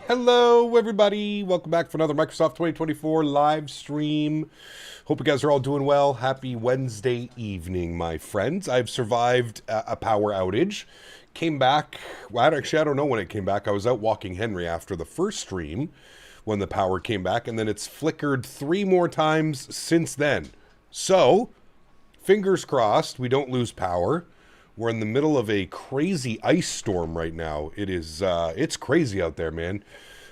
Hello, everybody. Welcome back for another Microsoft 2024 live stream. Hope you guys are all doing well. Happy Wednesday evening, my friends. I've survived a power outage. Came back. Well, actually, I don't know when it came back. I was out walking Henry after the first stream when the power came back, and then it's flickered 3 more times since then. So, fingers crossed, we don't lose power. We're in the middle of a crazy ice storm right now. It is, it's crazy out there, man.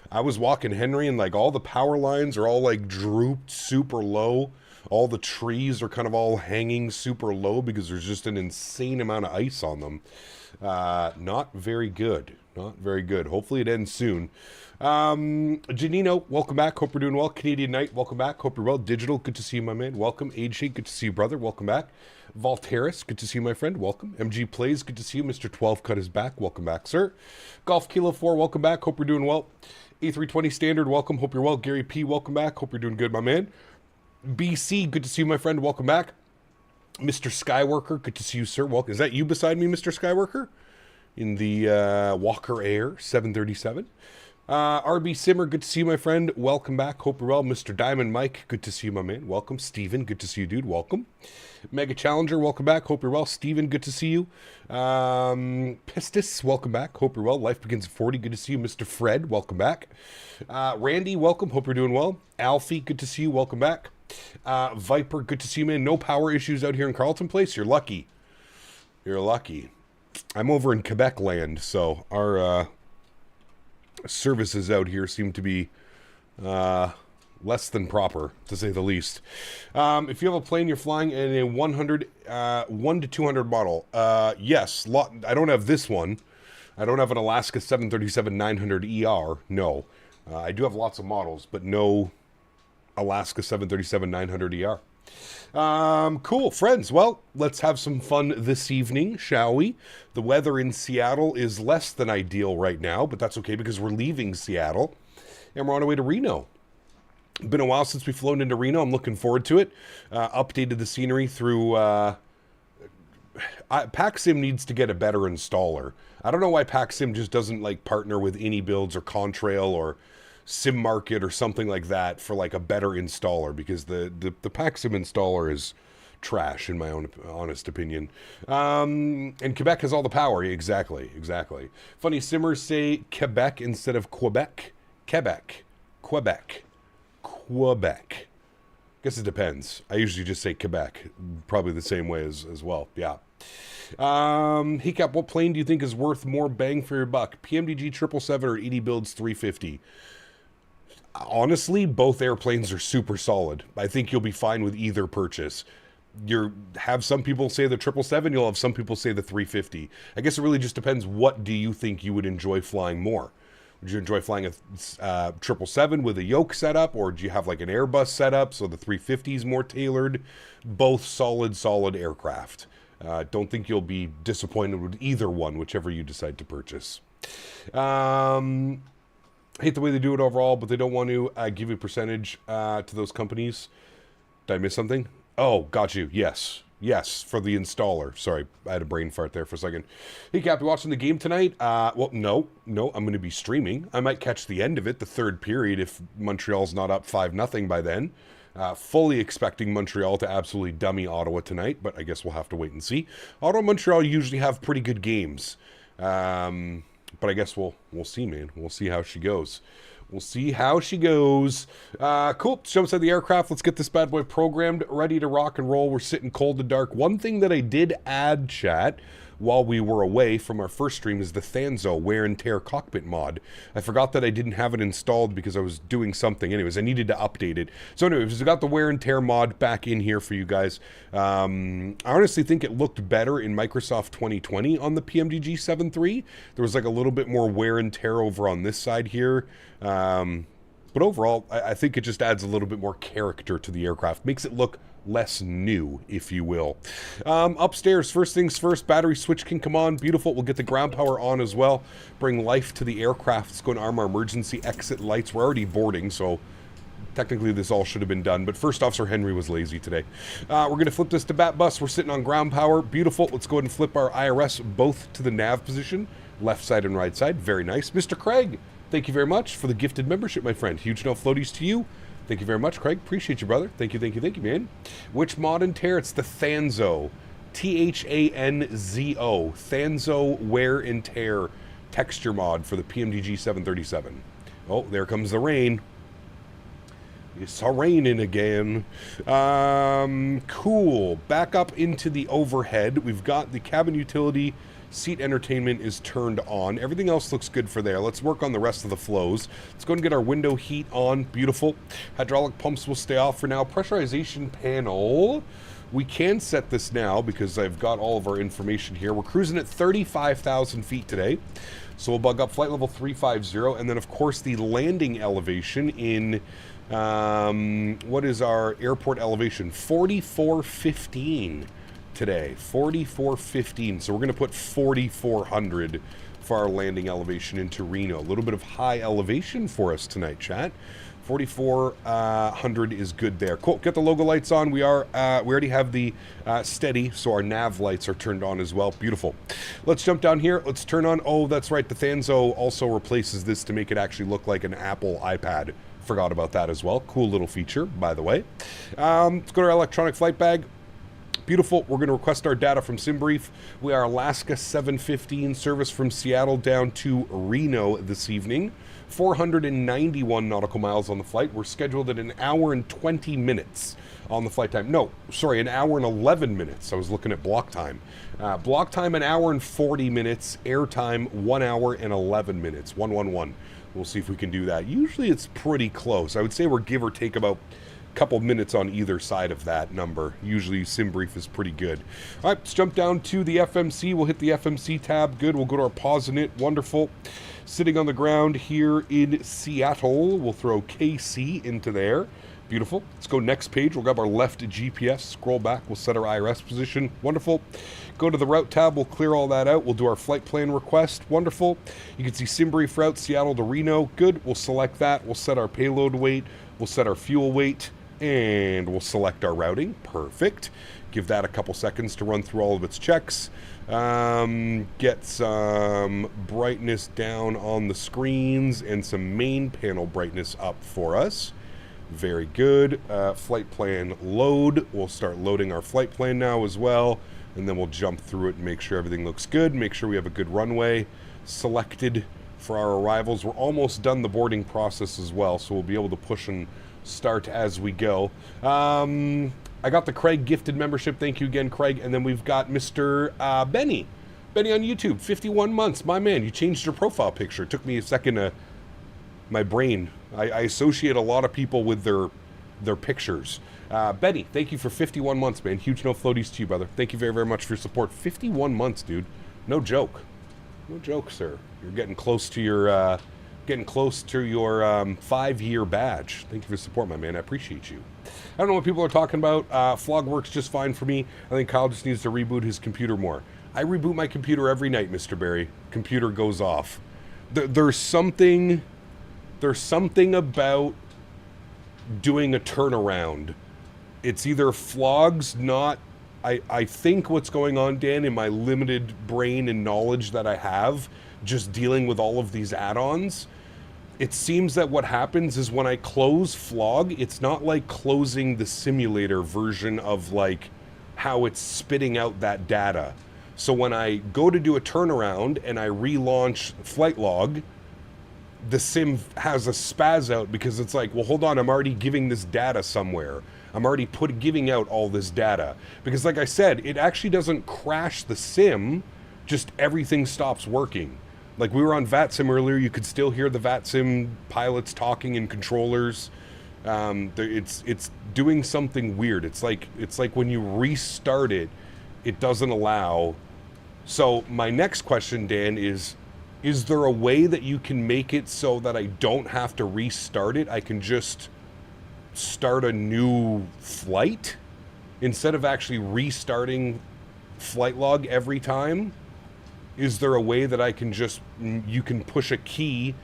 I was walking Henry and like all the power lines are all like drooped super low. All the trees are kind of all hanging super low because there's just an insane amount of ice on them. Not very good. Not very good. Hopefully it ends soon. Janino, welcome back. Hope you're doing well. Canadian Knight, welcome back. Hope you're well. Digital, good to see you, my man. Welcome. Age Shake, good to see you, brother. Welcome back. Voltaris, good to see you, my friend. Welcome. MG Plays, good to see you. Mr. 12 cut his back. Welcome back, sir. Golf Kilo 4, welcome back. Hope you're doing well. A320 Standard, welcome. Hope you're well. Gary P, welcome back. Hope you're doing good, my man. BC, good to see you, my friend. Welcome back. Mr. Skyworker, good to see you, sir. Welcome. Is that you beside me, Mr. Skyworker? In the Walker Air 737. RB Simmer, good to see you, my friend. Welcome back. Hope you're well. Mr. Diamond Mike, good to see you, my man. Welcome. Steven, good to see you, dude. Welcome. Mega Challenger, welcome back. Hope you're well. Steven, good to see you. Pistis, welcome back. Hope you're well. Life Begins at 40, good to see you. Mr. Fred, welcome back. Randy, welcome. Hope you're doing well. Alfie, good to see you. Welcome back. Viper, good to see you, man. No power issues out here in Carleton Place. You're lucky. You're lucky. I'm over in Quebec land, so our services out here seem to be less than proper, to say the least. If you have a plane you're flying in a 1 to 200 model, yes. I don't have this one. I don't have an Alaska 737-900ER. No. I do have lots of models, but no Alaska 737-900ER. Cool, friends. Well, let's have some fun this evening, shall we? The weather in Seattle is less than ideal right now, but that's okay because we're leaving Seattle and we're on our way to Reno. Been a while since we've flown into Reno. I'm looking forward to it. Updated the scenery through... PacSim needs to get a better installer. I don't know why PacSim just doesn't like partner with Any Builds or Contrail or Sim Market or something like that for like a better installer, because the PacSim installer is trash in my own honest opinion. And Quebec has all the power. Exactly. Funny simmers say Quebec instead of Quebec. Quebec. Guess it depends. I usually just say Quebec, probably the same way as well. Yeah. Hiccup, what plane do you think is worth more bang for your buck? PMDG 777 or 80 Builds 350? Honestly, both airplanes are super solid. I think you'll be fine with either purchase. You have some people say the 777, you'll have some people say the 350. I guess it really just depends, what do you think you would enjoy flying more? Would you enjoy flying a 777 with a yoke setup, or do you have like an Airbus setup so the 350 is more tailored? Both solid aircraft. Don't think you'll be disappointed with either one, whichever you decide to purchase. Hate the way they do it overall, but they don't want to give a percentage to those companies. Did I miss something? Oh, got you. Yes, for the installer. Sorry, I had a brain fart there for a second. Hey, Cap, you watching the game tonight? Well, no, I'm going to be streaming. I might catch the end of it, the third period, if Montreal's not up 5-0 by then. Fully expecting Montreal to absolutely dummy Ottawa tonight, but I guess we'll have to wait and see. Ottawa and Montreal usually have pretty good games. But I guess we'll see, man. We'll see how she goes. Cool. Show us the aircraft. Let's get this bad boy programmed, ready to rock and roll. We're sitting cold and dark. One thing that I did add, chat, while we were away from our first stream is the Thanzo wear and tear cockpit mod. I forgot that I didn't have it installed because I was doing something. Anyways, I needed to update it. So anyways, I got the wear and tear mod back in here for you guys. I honestly think it looked better in Microsoft 2020 on the PMDG 7.3. There was like a little bit more wear and tear over on this side here. But overall, I think it just adds a little bit more character to the aircraft. Makes it look less new, if you will. Upstairs, first things first, battery switch can come on. Beautiful. We'll get the ground power on as well. Bring life to the aircraft. Let's go and arm our emergency exit lights. We're already boarding, so technically this all should have been done. But first off, Sir Henry was lazy today. We're going to flip this to bat bus. We're sitting on ground power. Beautiful. Let's go ahead and flip our IRS both to the nav position. Left side and right side. Very nice. Mr. Craig, thank you very much for the gifted membership, my friend. Huge no floaties to you. Thank you very much, Craig. Appreciate you, brother. Thank you, man. Which mod and tear? It's the Thanzo. Thanzo. Thanzo wear and tear texture mod for the PMDG 737. Oh, there comes the rain. It's raining again. Cool. Back up into the overhead. We've got the cabin utility. Seat entertainment is turned on. Everything else looks good for there. Let's work on the rest of the flows. Let's go and get our window heat on. Beautiful. Hydraulic pumps will stay off for now. Pressurization panel. We can set this now because I've got all of our information here. We're cruising at 35,000 feet today. So we'll bug up flight level 350. And then, of course, the landing elevation in... what is our airport elevation? 4415 today. 4415. So we're going to put 4400 for our landing elevation into Reno. A little bit of high elevation for us tonight, chat. 4400 is good there. Cool. Get the logo lights on. We already have the steady, so our nav lights are turned on as well. Beautiful. Let's jump down here. Let's turn on. Oh, that's right. The Thanzo also replaces this to make it actually look like an Apple iPad. Forgot about that as well. Cool little feature, by the way. Let's go to our electronic flight bag. Beautiful. We're going to request our data from SimBrief. We are Alaska 715 service from Seattle down to Reno this evening. 491 nautical miles on the flight. We're scheduled at 1 hour and 20 minutes on the flight time. No, sorry, 1 hour and 11 minutes. I was looking at block time. Block time 1 hour and 40 minutes. Air time 1 hour and 11 minutes. 111. We'll see if we can do that. Usually it's pretty close. I would say we're give or take about couple minutes on either side of that number. Usually SimBrief is pretty good. All right, let's jump down to the FMC. We'll hit the FMC tab. Good. We'll go to our pause in it. Wonderful. Sitting on the ground here in Seattle. We'll throw KC into there. Beautiful. Let's go next page. We'll grab our left GPS. Scroll back. We'll set our IRS position. Wonderful. Go to the route tab. We'll clear all that out. We'll do our flight plan request. Wonderful. You can see SimBrief route, Seattle to Reno. Good. We'll select that. We'll set our payload weight. We'll set our fuel weight. And we'll select our routing. Perfect. Give that a couple seconds to run through all of its checks. Get some brightness down on the screens and some main panel brightness up for us. Very good. Flight plan load. We'll start loading our flight plan now as well. And then we'll jump through it and make sure everything looks good. Make sure we have a good runway selected for our arrivals. We're almost done the boarding process as well, so we'll be able to push and start as we go. I got the Craig gifted membership. Thank you again, Craig. And then we've got Mr. Benny. Benny on YouTube, 51 months. My man, you changed your profile picture. It took me a second. My brain. I associate a lot of people with their pictures. Benny, thank you for 51 months, man. Huge no floaties to you, brother. Thank you very, very much for your support. 51 months, dude. No joke. No joke, sir. You're getting close to your 5-year badge. Thank you for the support, my man. I appreciate you. I don't know what people are talking about. Flog works just fine for me. I think Kyle just needs to reboot his computer more. I reboot my computer every night, Mr. Barry. Computer goes off. There's something about doing a turnaround. It's either Flog's not... I think what's going on, Dan, in my limited brain and knowledge that I have, just dealing with all of these add-ons, it seems that what happens is when I close Flog, it's not like closing the simulator version of like how it's spitting out that data. So when I go to do a turnaround and I relaunch flight log, the sim has a spaz out because it's like, well, hold on, I'm already giving this data somewhere. I'm already giving out all this data. Because like I said, it actually doesn't crash the sim, just everything stops working. Like we were on VATSIM earlier, you could still hear the VATSIM pilots talking and controllers. It's doing something weird. It's like when you restart it, it doesn't allow. So my next question, Dan, is there a way that you can make it so that I don't have to restart it? I can just start a new flight instead of actually restarting flight log every time? Is there a way that I can just, you can push a key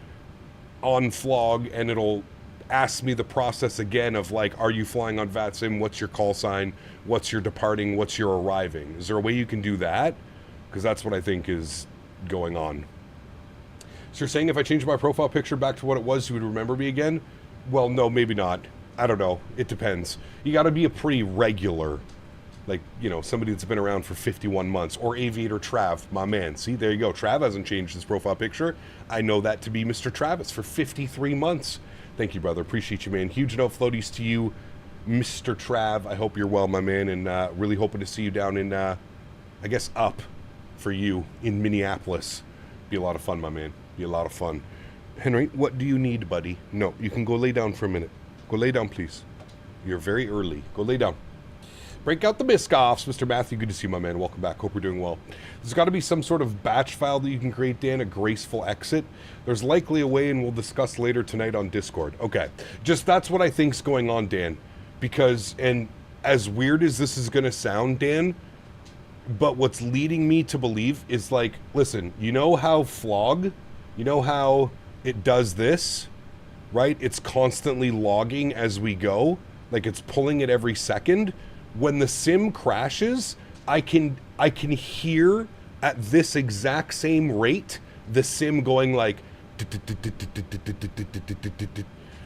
on Flog and it'll ask me the process again of like, are you flying on VATSIM? What's your call sign? What's your departing? What's your arriving? Is there a way you can do that? Because that's what I think is going on. So you're saying if I change my profile picture back to what it was, you would remember me again? Well, no, maybe not. I don't know. It depends. You got to be a pretty regular, like, you know, somebody that's been around for 51 months. Or Aviator Trav, my man. See, there you go. Trav hasn't changed his profile picture. I know that to be Mr. Travis for 53 months. Thank you, brother. Appreciate you, man. Huge note floaties to you, Mr. Trav. I hope you're well, my man, and really hoping to see you down in, I guess, up for you in Minneapolis. Be a lot of fun, my man. Be a lot of fun. Henry, what do you need, buddy? No, you can go lay down for a minute. Go lay down, please. You're very early. Go lay down. Break out the Biscoffs. Mr. Matthew, good to see you, my man. Welcome back. Hope we're doing well. There's got to be some sort of batch file that you can create, Dan, a graceful exit. There's likely a way, and we'll discuss later tonight on Discord. Okay. Just that's what I think's going on, Dan. Because, and as weird as this is going to sound, Dan, but what's leading me to believe is like, listen, you know how Flog, you know how it does this, right? It's constantly logging as we go. Like it's pulling it every second. When the sim crashes, I can hear at this exact same rate the sim going like,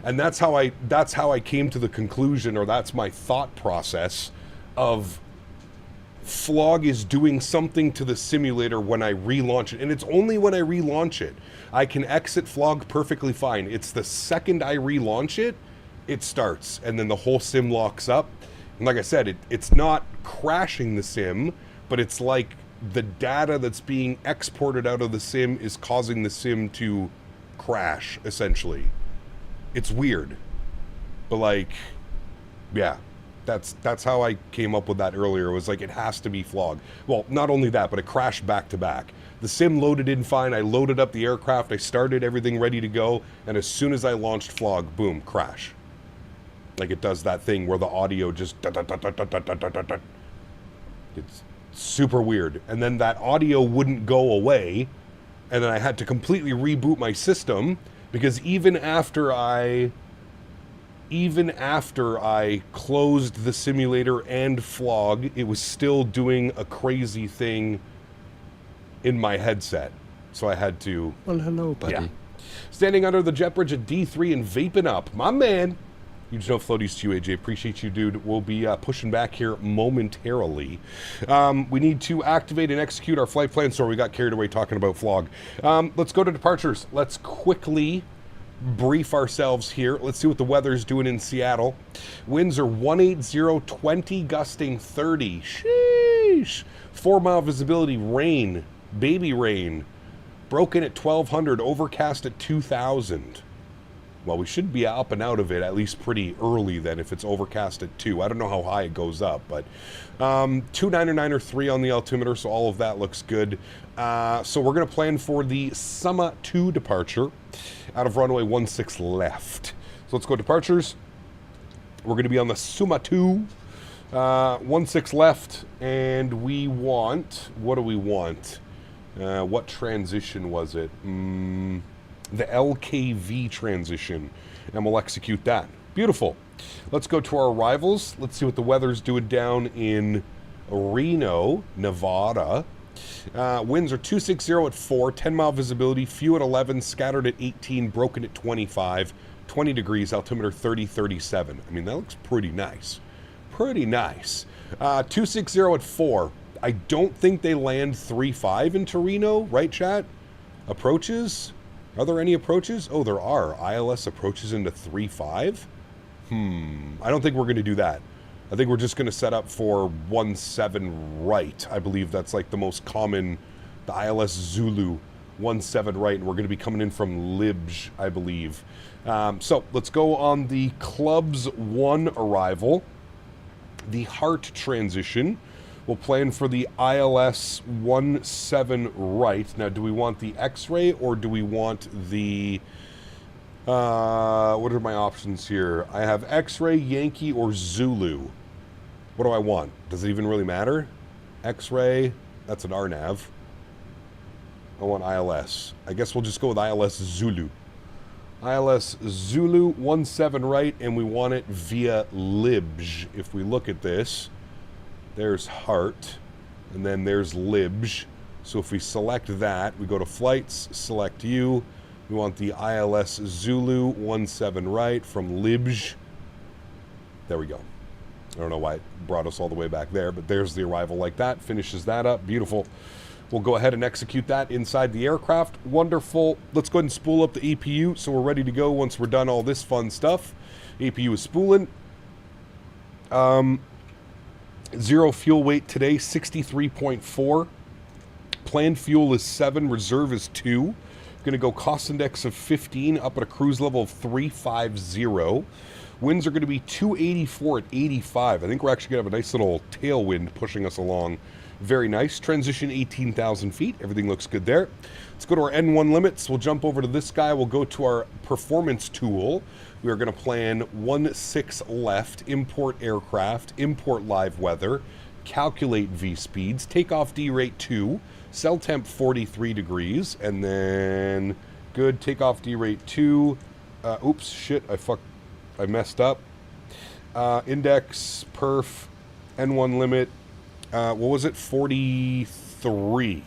and that's how I came to the conclusion, or that's my thought process of Flog is doing something to the simulator when I relaunch it, and it's only when I relaunch it. I can exit Flog perfectly fine. It's the second I relaunch it, it starts, and then the whole sim locks up. And like I said, it's not crashing the sim, but it's like the data that's being exported out of the sim is causing the sim to crash, essentially. It's weird. But like, yeah, that's how I came up with that earlier. It was like, it has to be Flog. Well, not only that, but it crashed back to back. The sim loaded in fine. I loaded up the aircraft. I started everything ready to go. And as soon as I launched Flog, boom, crash. Like it does that thing where the audio just... It's super weird. And then that audio wouldn't go away. And then I had to completely reboot my system because even after I closed the simulator and Flog, it was still doing a crazy thing in my headset. So I had to... Well, hello, buddy. Yeah. Standing under the jet bridge at D3 and vaping up. My man. Huge no floaties to you, AJ. Appreciate you, dude. We'll be pushing back here momentarily. We need to activate and execute our flight plan. Sorry, we got carried away talking about Flog. Let's go to departures. Let's quickly brief ourselves here. Let's see what the weather's doing in Seattle. Winds are 180-20, gusting 30. Sheesh. 4-mile visibility, rain, baby rain. Broken at 1,200, overcast at 2,000. Well, we should be up and out of it at least pretty early then if it's overcast at 2. I don't know how high it goes up, but 299 3 on the altimeter, so all of that looks good. So we're going to plan for the Summa 2 departure out of runway 16 left. So let's go departures. We're going to be on the Summa 2, 16 left, and we want, what do we want? What transition was it? The LKV transition, and we'll execute that. Beautiful. Let's go to our arrivals. Let's see what the weather's doing down in Reno, Nevada. Winds are 260 at 4, 10-mile visibility, few at 11, scattered at 18, broken at 25, 20 degrees, altimeter 30-37. I mean, that looks pretty nice. Pretty nice. 260 at 4. I don't think they land 3-5 into Reno, right, chat? Approaches? Are there any approaches? Oh, there are. ILS approaches into 3-5? I don't think we're going to do that. I think we're just going to set up for 17 right. I believe that's like the most common, the ILS Zulu, 17 right. And we're going to be coming in from Libj, I believe. So let's go on the Club's 1 arrival. The Heart transition. We'll plan for the ILS 17 right. Now, do we want the X-ray or do we want the... what are my options here? I have X-ray, Yankee, or Zulu. What do I want? Does it even really matter? X-ray, that's an RNAV. I want ILS. I guess we'll just go with ILS Zulu. ILS Zulu 17 right, and we want it via Libj. If we look at this... There's Heart, and then there's Libj. So if we select that, we go to Flights, select you, We want the ILS Zulu 17 right from Libj. There we go. I don't know why it brought us all the way back there, but there's the arrival like that. Finishes that up. Beautiful. We'll go ahead and execute that inside the aircraft. Wonderful. Let's go ahead and spool up the APU so we're ready to go once we're done all this fun stuff. APU is spooling. Zero fuel weight today, 63.4. Planned fuel is 7. Reserve is 2. Going to go cost index of 15 up at a cruise level of 350. Winds are going to be 284 at 85. I think we're actually going to have a nice little tailwind pushing us along. Very nice. Transition 18,000 feet. Everything looks good there. Let's go to our N1 limits. We'll jump over to this guy. We'll go to our performance tool. We are going to plan 1-6 left, import aircraft, import live weather, calculate V speeds, takeoff D rate 2, cell temp 43 degrees, and then good, takeoff D rate 2. Oops, shit, I messed up. Index, perf, N1 limit, what was it? 43.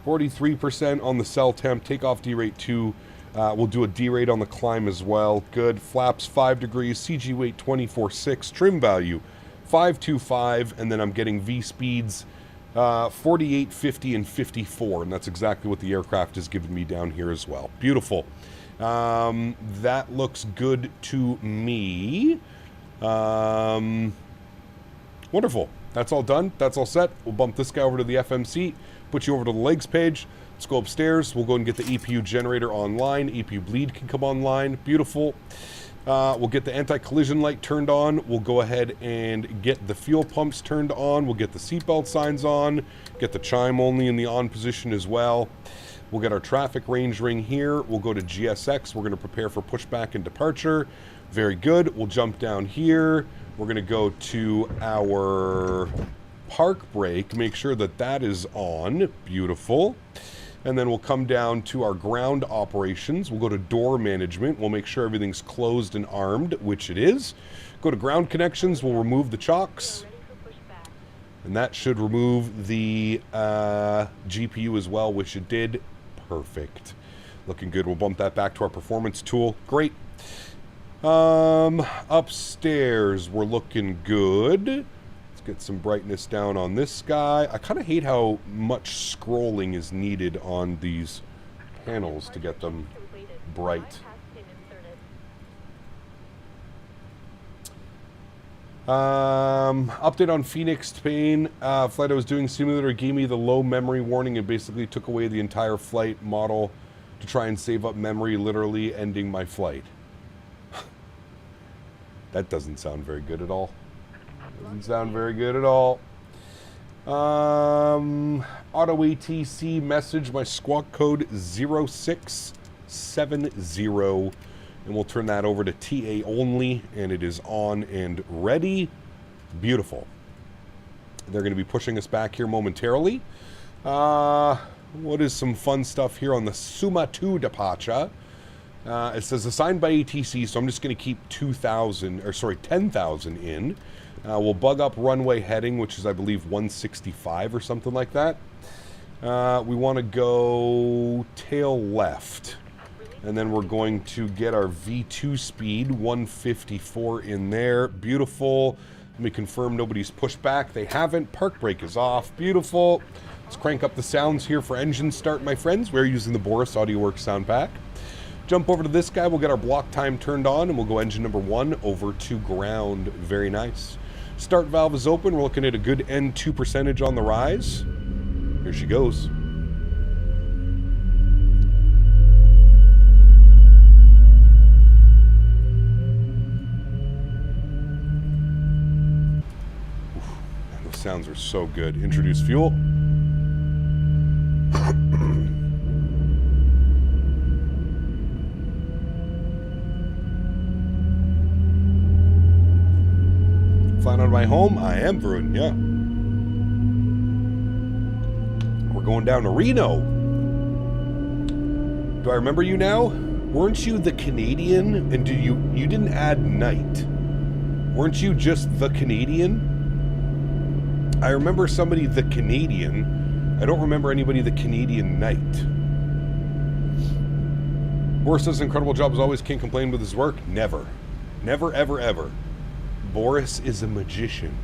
43% on the cell temp, takeoff D rate 2. We'll do a D rate on the climb as well. Good. Flaps 5 degrees, CG weight 24.6, trim value 525, and then I'm getting V speeds 48, 50, and 54, and that's exactly what the aircraft is giving me down here as well. Beautiful. That looks good to me. Wonderful. That's all done. That's all set. We'll bump this guy over to the FMC, put you over to the legs page. Let's go upstairs. We'll go and get the EPU generator online. EPU bleed can come online. Beautiful. We'll get the anti-collision light turned on. We'll go ahead and get the fuel pumps turned on. We'll get the seatbelt signs on. Get the chime only in the on position as well. We'll get our traffic range ring here. We'll go to GSX. We're going to prepare for pushback and departure. Very good. We'll jump down here. We're going to go to our park brake. Make sure that that is on. Beautiful. And then we'll come down to our ground operations. We'll go to door management. We'll make sure everything's closed and armed, which it is. Go to ground connections. We'll remove the chocks. And that should remove the GPU as well, which it did. Perfect. Looking good. We'll bump that back to our performance tool. Great. Upstairs, we're looking good. Let's get some brightness down on this guy. I kind of hate how much scrolling is needed on these panels to get them bright. Update on Phoenix Spain. Flight I was doing simulator gave me the low memory warning and basically took away the entire flight model to try and save up memory, literally ending my flight. That doesn't sound very good at all. Doesn't sound very good at all. Auto ATC message, my squawk code 0670, and we'll turn that over to TA only, and it is on and ready. Beautiful. They're going to be pushing us back here momentarily. What is some fun stuff here on the Suma 2 departure? It says assigned by ATC, so I'm just going to keep 10,000 in. We'll bug up runway heading, which is, I believe, 165 or something like that. We want to go tail left. And then we're going to get our V2 speed, 154 in there. Beautiful. Let me confirm nobody's pushed back. They haven't. Park brake is off. Beautiful. Let's crank up the sounds here for engine start, my friends. We're using the Boris AudioWorks sound pack. Jump over to this guy. We'll get our block time turned on, and we'll go engine number 1 over to ground. Very nice. Start valve is open. We're looking at a good N2 percentage on the rise. Here she goes. Oof, man, those sounds are so good. Introduce fuel. Flying out of my home, I am Varun, yeah. We're going down to Reno. Do I remember you now? Weren't you the Canadian? And you didn't add night. Weren't you just the Canadian? I remember somebody the Canadian. I don't remember anybody the Canadian night. Boris does an incredible job as always. Can't complain with his work. Never. Never, ever, ever. Boris is a magician.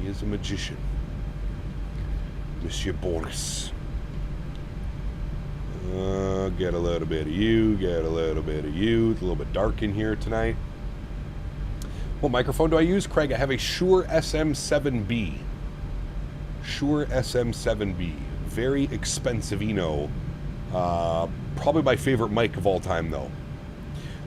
He is a magician. Monsieur Boris. Get a little bit of you. Get a little bit of you. It's a little bit dark in here tonight. What microphone do I use? Craig, I have a Shure SM7B. Shure SM7B. Very expensive, probably my favorite mic of all time, though.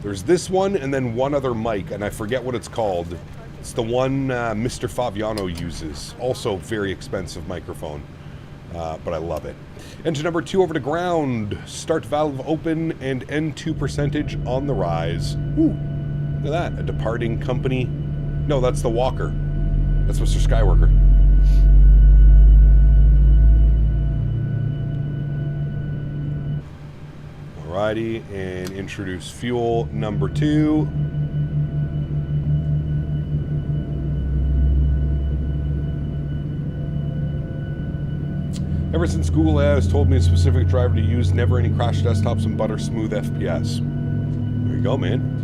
There's this one and then one other mic, and I forget what it's called. It's the one Mr. Faviano uses. Also very expensive microphone, but I love it. Engine number 2 over to ground. Start valve open and N2 percentage on the rise. Ooh, look at that. A departing company. No, that's the Walker. That's Mr. Skywalker. Alrighty, and introduce fuel number 2. Ever since Google has told me a specific driver to use, never any crash desktops and butter smooth FPS. There you go, man.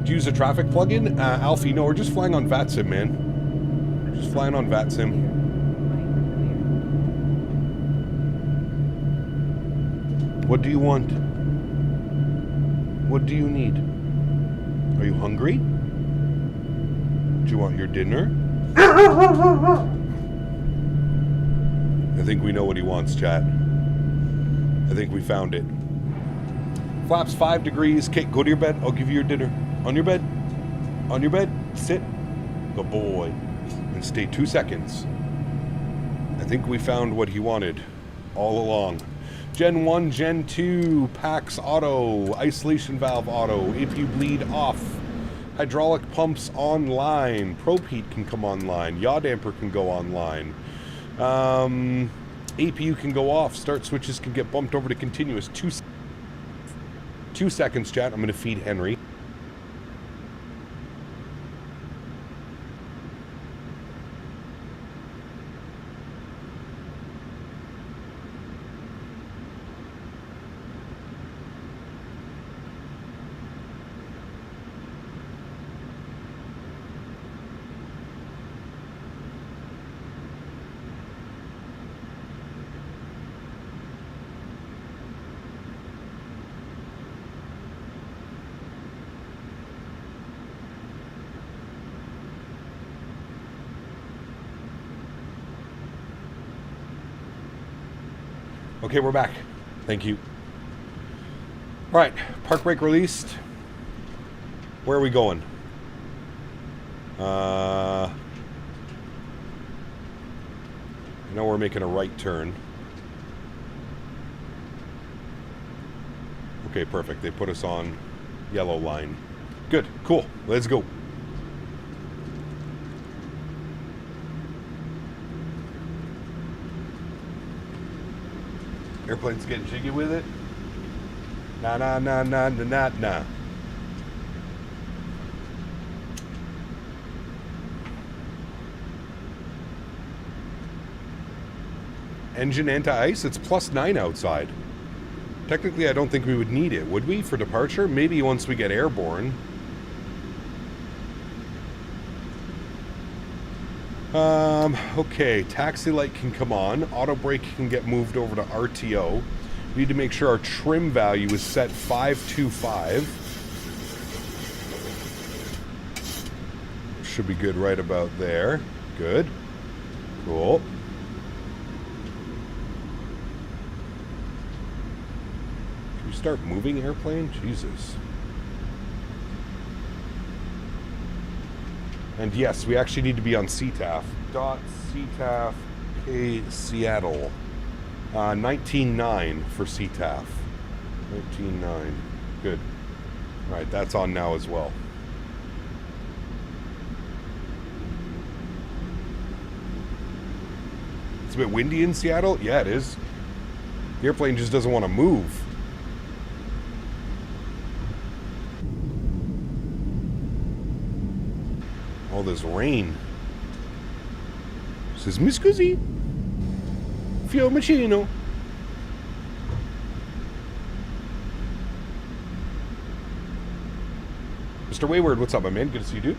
Do you use a traffic plugin? Alfie, no, we're just flying on VATSIM, man. Just flying on VATSIM. What do you want? What do you need? Are you hungry? Do you want your dinner? I think we know what he wants, chat. I think we found it. Flaps 5 degrees. Kate, go to your bed. I'll give you your dinner. On your bed. On your bed. Sit. Good boy. And stay 2 seconds. I think we found what he wanted all along. Gen 1, Gen 2, PAX auto, isolation valve auto, APU bleed off, hydraulic pumps online, probe heat can come online, yaw damper can go online, APU can go off, start switches can get bumped over to continuous. 2 seconds, chat. I'm going to feed Henry. Okay, we're back. Thank you. All right, park brake released. Where are we going? I know we're making a right turn. Okay, perfect. They put us on yellow line. Good, cool. Let's go. Airplane's getting jiggy with it. Nah, nah, nah, nah, nah, nah, nah. Engine anti-ice? It's +9 outside. Technically, I don't think we would need it, would we, for departure? Maybe once we get airborne. Okay, taxi light can come on. Auto brake can get moved over to RTO. We need to make sure our trim value is set 525. Should be good right about there. Good. Cool. Can you start moving, airplane? Jesus. And yes, we actually need to be on CTAF. .CTAF K Seattle. 19.9 for CTAF. 19.9. Good. All right, that's on now as well. It's a bit windy in Seattle. Yeah, it is. The airplane just doesn't want to move. All this rain. Says, mi scusi, fiummicino. Mr. Wayward, what's up, my man? Good to see you, dude.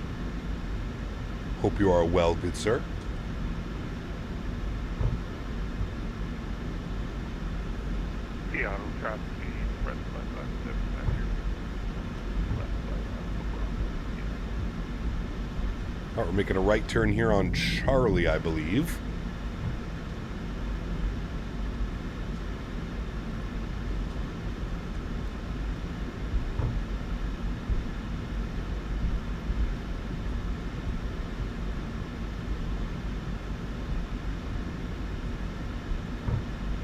Hope you are well, good sir. All right, we're making a right turn here on Charlie, I believe.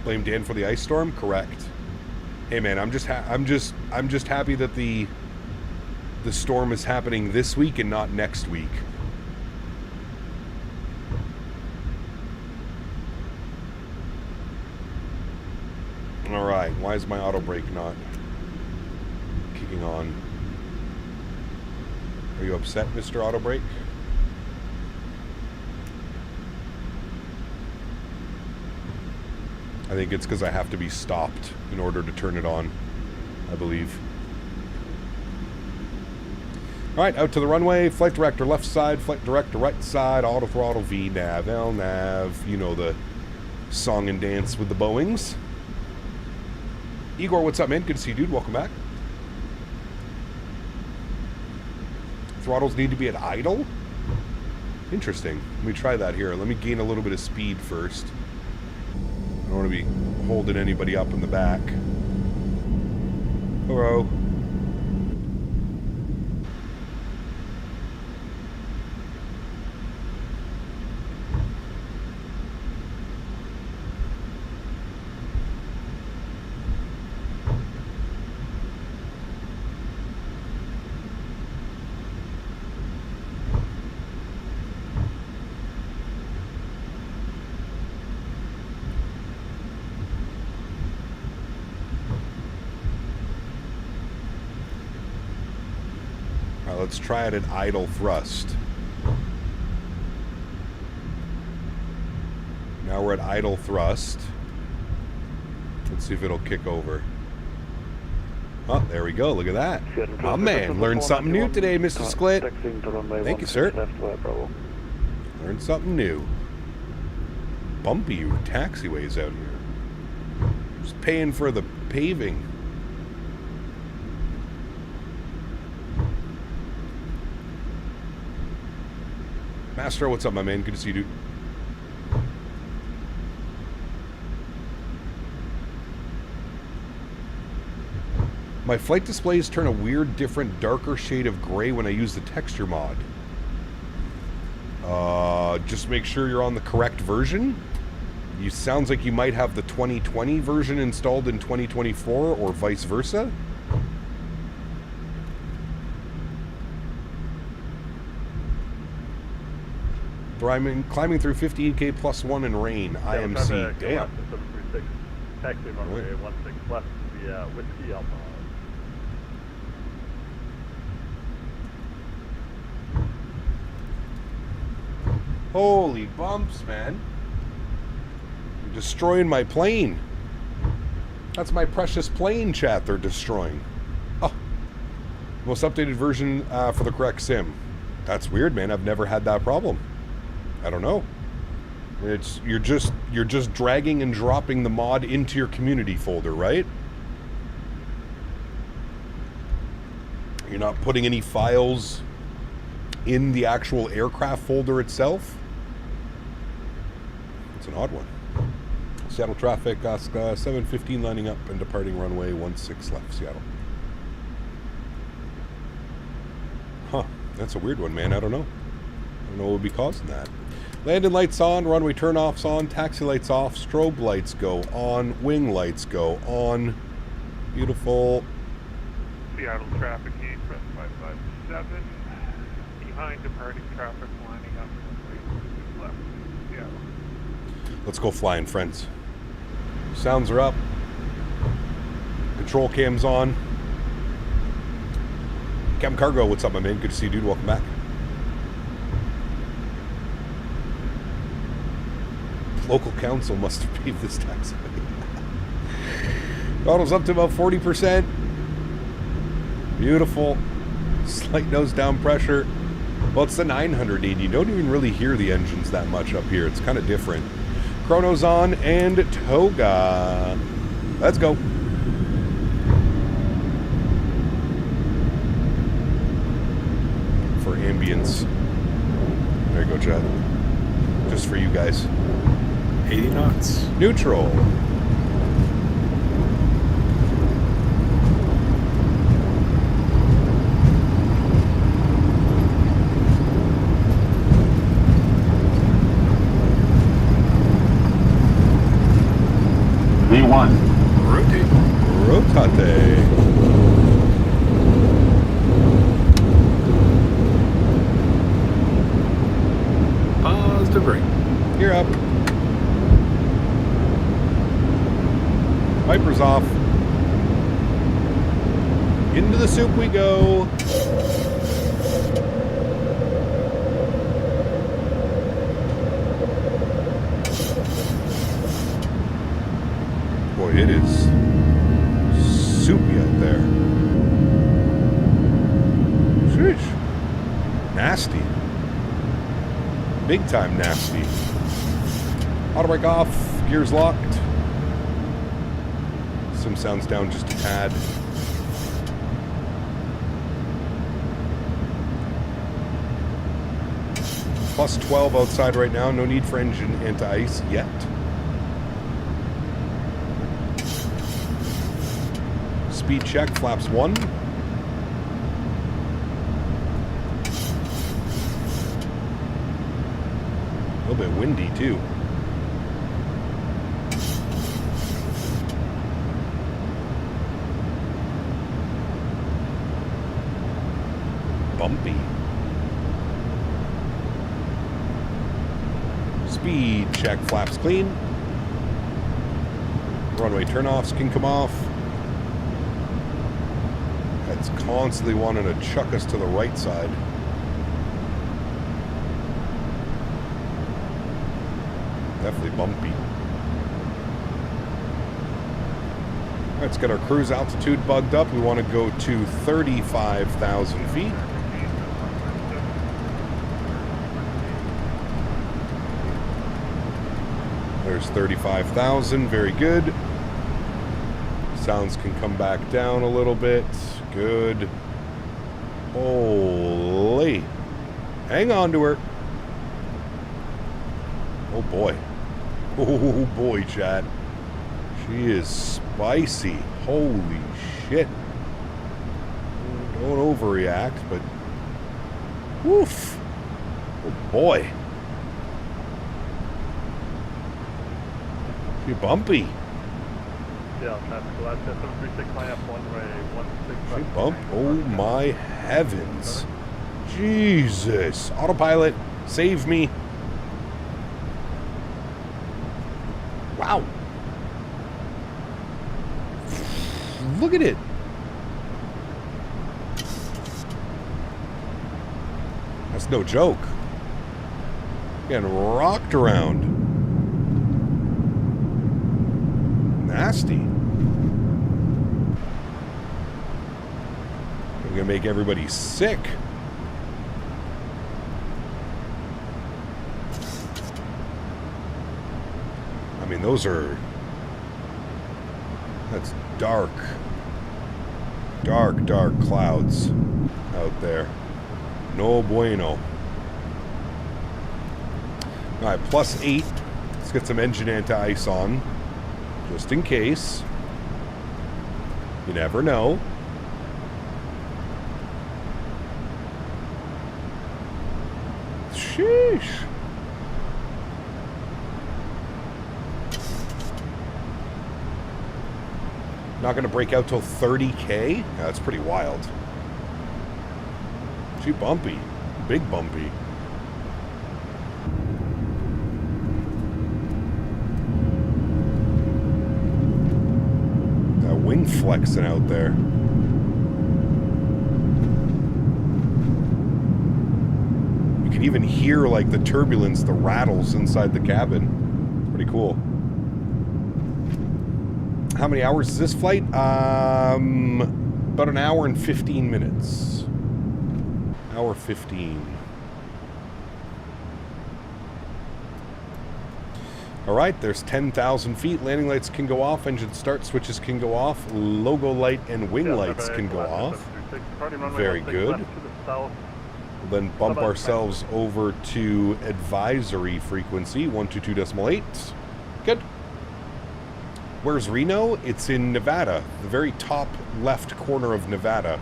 Blame Dan for the ice storm? Correct. Hey man, I'm just happy that the storm is happening this week and not next week. All right, why is my auto brake not kicking on? Are you upset, Mr. Auto Brake? I think it's because I have to be stopped in order to turn it on, I believe. All right, out to the runway. Flight director left side, flight director right side, auto throttle, V, nav, L, nav. You know the song and dance with the Boeings. Igor, what's up, man? Good to see you, dude. Welcome back. Throttles need to be at idle? Interesting. Let me try that here. Let me gain a little bit of speed first. I don't want to be holding anybody up in the back. Hello. Let's try it at idle thrust. Now we're at idle thrust. Let's see if it'll kick over. Oh, there we go. Look at that. Oh, man. Learned something new today, Mr. Sklit. Thank you, sir. Learned something new. Bumpy taxiways out here. Just paying for the paving. Mastro, what's up, my man? Good to see you, dude. My flight displays turn a weird, different, darker shade of gray when I use the texture mod. Just make sure you're on the correct version. You sounds like you might have the 2020 version installed in 2024 or vice versa. Climbing through 15K plus 1 in rain. IMC. Damn. Taxi runway 16 left to the Whiskey Alpha. Holy bumps, man. You're destroying my plane. That's my precious plane, chat, they're destroying. Oh. Most updated version for the correct sim. That's weird, man. I've never had that problem. I don't know. It's you're just dragging and dropping the mod into your community folder, right? You're not putting any files in the actual aircraft folder itself. It's an odd one. Seattle traffic, 7:15 lining up and departing runway 16 left, Seattle. Huh, that's a weird one, man. I don't know. I don't know what would be causing that. Landing lights on, runway turn-offs on, taxi lights off, strobe lights go on, wing lights go on. Beautiful. Seattle traffic gate, press 557. Behind departing traffic lining up runway left, Seattle. Let's go flying, friends. Sounds are up. Control cam's on. Captain Cargo, what's up, my man? Good to see you, dude. Welcome back. Local council must have paved this taxiway. Throttle's up to about 40%. Beautiful. Slight nose down pressure. Well, it's the 980. You don't even really hear the engines that much up here. It's kind of different. Chrono's on and Toga. Let's go. For ambience. There you go, Chad. Just for you guys. 80 knots. Neutral. V1. Rotate. Rotate. Positive brake. You're up. Wipers off. Into the soup we go. Boy, it is soupy out there. Sheesh. Nasty. Big time nasty. Auto brake off. Gears locked. Sim sounds down just a tad. Plus 12 outside right now. No need for engine anti-ice yet. Speed check, flaps 1. A little bit windy too. Bumpy. Speed check, flaps clean. Runway turnoffs can come off. It's constantly wanting to chuck us to the right side. Definitely bumpy. All right, let's get our cruise altitude bugged up. We want to go to 35,000 feet. There's 35,000, very good. Sounds can come back down a little bit. Good. Holy. Hang on to her. Oh boy. Oh boy, Chad. She is spicy. Holy shit. Don't overreact, but woof. Oh boy. She bumpy. Yeah, traffic left 736 line up one way, 16. She bumped. Oh my heavens. Jesus. Autopilot, save me. Wow. Look at it. That's no joke. Getting rocked around. Nasty. We're gonna make everybody sick. I mean, those are... That's dark. Dark, dark clouds out there. No bueno. Alright, +8. Let's get some engine anti-ice on. Just in case. You never know. Sheesh. Not going to break out till 30K? Yeah, that's pretty wild. She bumpy. Big bumpy. That wing flexing out there. You can even hear like the turbulence, the rattles inside the cabin. Pretty cool. How many hours is this flight? About an hour and 15 minutes. hour 15. All right, there's 10,000 feet. Landing lights can go off. Engine start switches can go off. Logo light and wing lights can go off. Very good. We'll then bump ourselves over to advisory frequency, 122.8. Good. Where's Reno? It's in Nevada, the very top left corner of Nevada.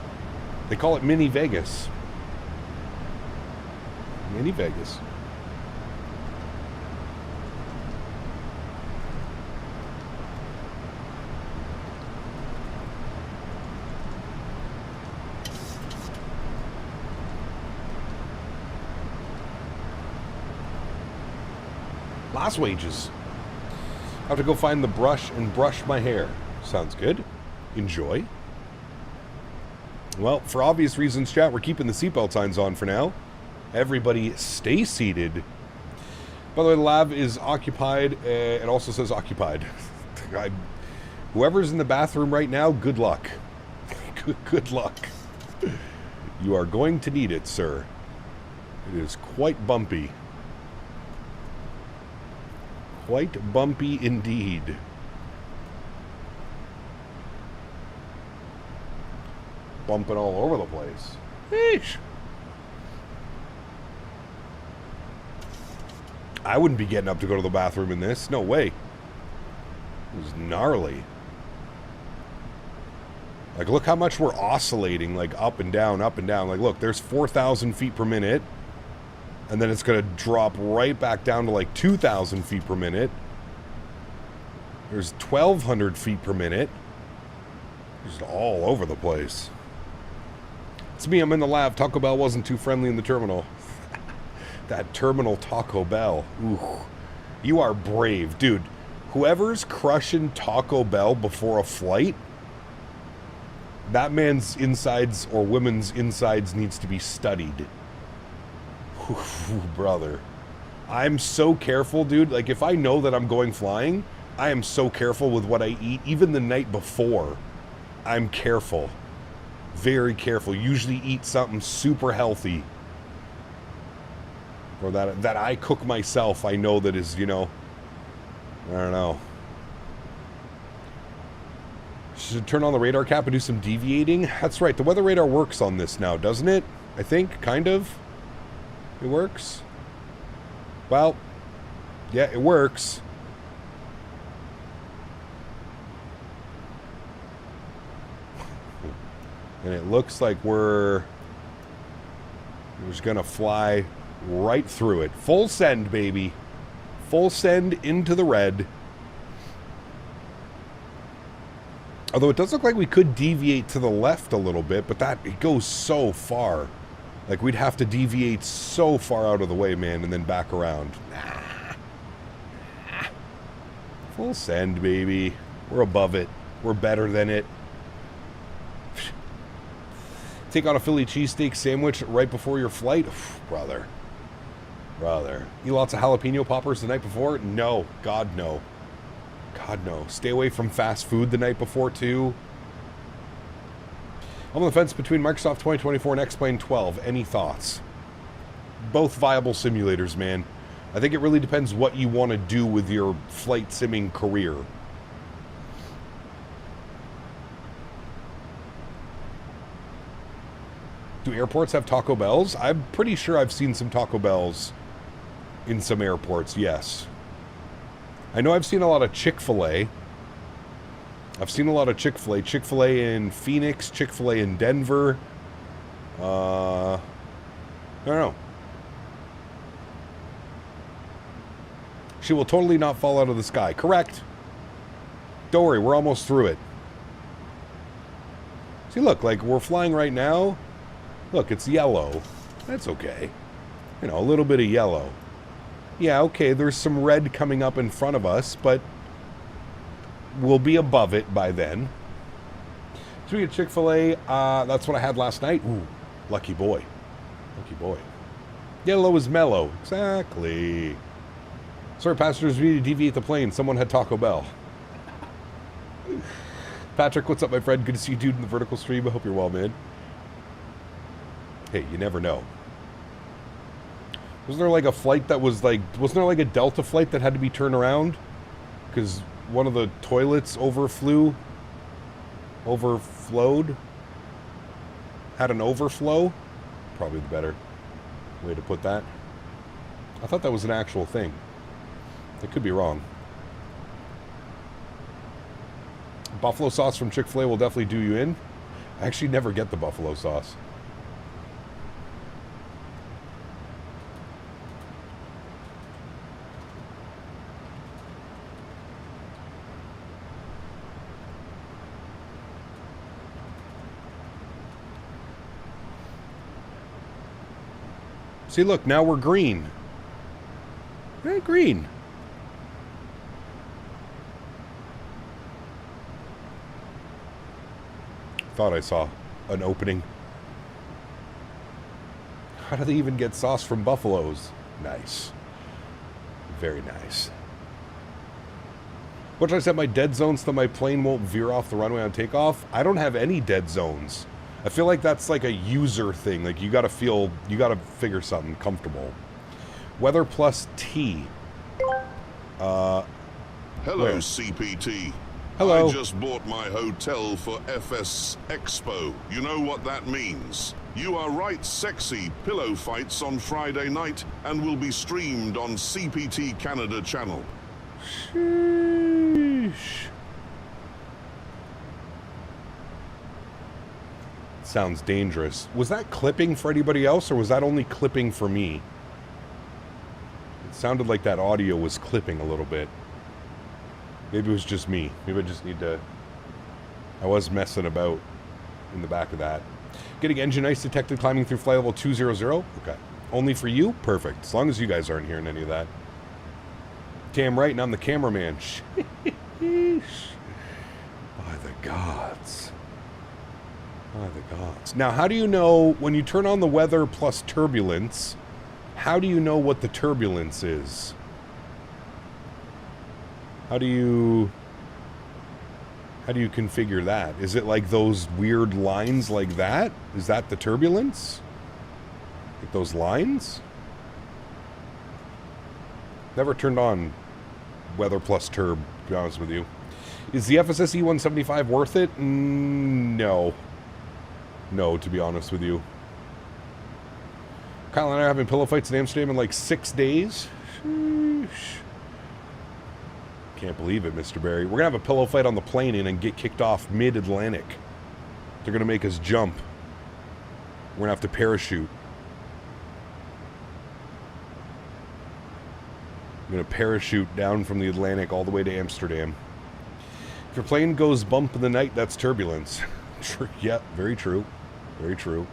They call it Mini Vegas. Mini Vegas. Last wages. I have to go find the brush and brush my hair. Sounds good. Enjoy. Well, for obvious reasons, chat, we're keeping the seatbelt signs on for now. Everybody stay seated. By the way, the lab is occupied. It also says occupied. Whoever's in the bathroom right now, good luck. Good luck. You are going to need it, sir. It is quite bumpy. Quite bumpy indeed. Bumping all over the place. Eesh. I wouldn't be getting up to go to the bathroom in this. No way. It was gnarly. Like, look how much we're oscillating, like, up and down, up and down. Like, look, there's 4,000 feet per minute. And then it's going to drop right back down to like 2,000 feet per minute. There's 1,200 feet per minute. Just all over the place. It's me, I'm in the lab. Taco Bell wasn't too friendly in the terminal. That terminal Taco Bell. Ooh. You are brave. Dude, whoever's crushing Taco Bell before a flight, that man's insides or women's insides needs to be studied. Ooh, brother, I'm so careful, dude. Like, if I know that I'm going flying, I am so careful with what I eat. Even the night before, I'm careful. Very careful. Usually eat something super healthy. Or that I cook myself, I know that is, you know, I don't know. Should turn on the radar cap and do some deviating. That's right. The weather radar works on this now, doesn't it? I think, kind of. It works? Well, yeah, it works. And it looks like we're just gonna fly right through it. Full send, baby. Full send into the red. Although it does look like we could deviate to the left a little bit, but it goes so far. Like, we'd have to deviate so far out of the way, man, and then back around. Nah. Full send, baby. We're above it. We're better than it. Take on a Philly cheesesteak sandwich right before your flight? Brother. Eat lots of jalapeno poppers the night before? No. God, no. God, no. Stay away from fast food the night before, too. I'm on the fence between Microsoft 2024 and X-Plane 12. Any thoughts? Both viable simulators, man. I think it really depends what you want to do with your flight simming career. Do airports have Taco Bells? I'm pretty sure I've seen some Taco Bells in some airports, yes. I know I've seen a lot of Chick-fil-A. I've seen a lot of Chick-fil-A. Chick-fil-A in Phoenix, Chick-fil-A in Denver. I don't know. She will totally not fall out of the sky. Correct. Don't worry, we're almost through it. See, look, like, we're flying right now. Look, it's yellow. That's okay. You know, a little bit of yellow. Yeah, okay, there's some red coming up in front of us, but we'll be above it by then. So we get Chick-fil-A. That's what I had last night. Ooh, lucky boy. Lucky boy. Yellow is mellow. Exactly. Sorry, passengers, we need to deviate the plane. Someone had Taco Bell. Patrick, what's up, my friend? Good to see you, dude, in the vertical stream. I hope you're well, man. Hey, you never know. Wasn't there like a flight that was like... Wasn't there like a Delta flight that had to be turned around? Because one of the toilets overflowed? Had an overflow? Probably the better way to put that. I thought that was an actual thing. I could be wrong. Buffalo sauce from Chick-fil-A will definitely do you in. I actually never get the buffalo sauce. See, look, now we're green. Eh, green. Thought I saw an opening. How do they even get sauce from buffaloes? Nice. Very nice. What should I set my dead zones so that my plane won't veer off the runway on takeoff? I don't have any dead zones. I feel like that's like a user thing. Like you gotta figure something comfortable. Weather plus T. Hello, where? CPT. Hello. I just bought my hotel for FS Expo. You know what that means? You are right, sexy pillow fights on Friday night and will be streamed on CPT Canada channel. Sheesh. Sounds dangerous. Was that clipping for anybody else, or was that only clipping for me? It sounded like that audio was clipping a little bit. Maybe it was just me. Maybe I just need to... I was messing about in the back of that. Getting engine ice detected climbing through flight level 200. Okay. Only for you? Perfect. As long as you guys aren't hearing any of that. Damn right, and I'm the cameraman. Sheesh. By the gods. By the gods. Now, how do you know, when you turn on the weather plus turbulence, how do you know what the turbulence is? How do you configure that? Is it like those weird lines like that? Is that the turbulence? Like those lines? Never turned on weather plus turb, to be honest with you. Is the FSS E175 worth it? No. No, to be honest with you. Kyle and I are having pillow fights in Amsterdam in like 6 days. Sheesh. Can't believe it, Mr. Barry. We're going to have a pillow fight on the plane in and get kicked off mid-Atlantic. They're going to make us jump. We're going to have to parachute. I'm going to parachute down from the Atlantic all the way to Amsterdam. If your plane goes bump in the night, that's turbulence. Yeah, very true. Very true.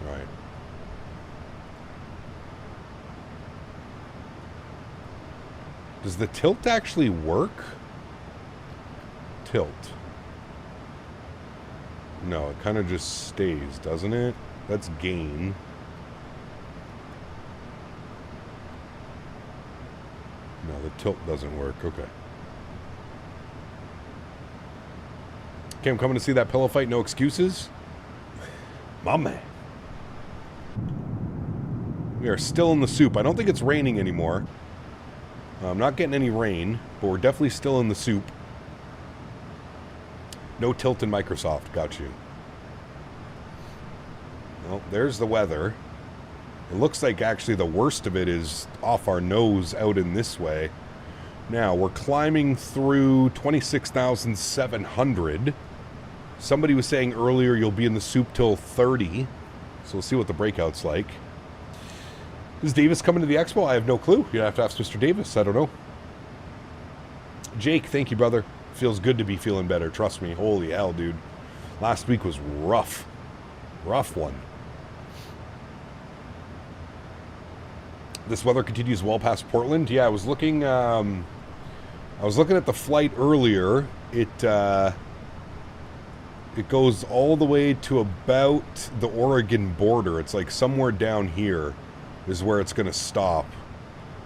Right. Does the tilt actually work? Tilt. No, it kind of just stays, doesn't it? That's gain. No, the tilt doesn't work. Okay. Okay, I'm coming to see that pillow fight. No excuses. My man. We are still in the soup. I don't think it's raining anymore. I'm not getting any rain, but we're definitely still in the soup. No tilt in Microsoft. Got you. Well, there's the weather. It looks like actually the worst of it is off our nose out in this way. Now, we're climbing through 26,700. Somebody was saying earlier you'll be in the soup till 30. So we'll see what the breakout's like. Is Davis coming to the expo? I have no clue. You'd have to ask Mr. Davis. I don't know. Jake, thank you, brother. Feels good to be feeling better. Trust me. Holy hell, dude. Last week was rough. Rough one. This weather continues well past Portland. Yeah, I was looking at the flight earlier. It goes all the way to about the Oregon border. It's like somewhere down here is where it's going to stop.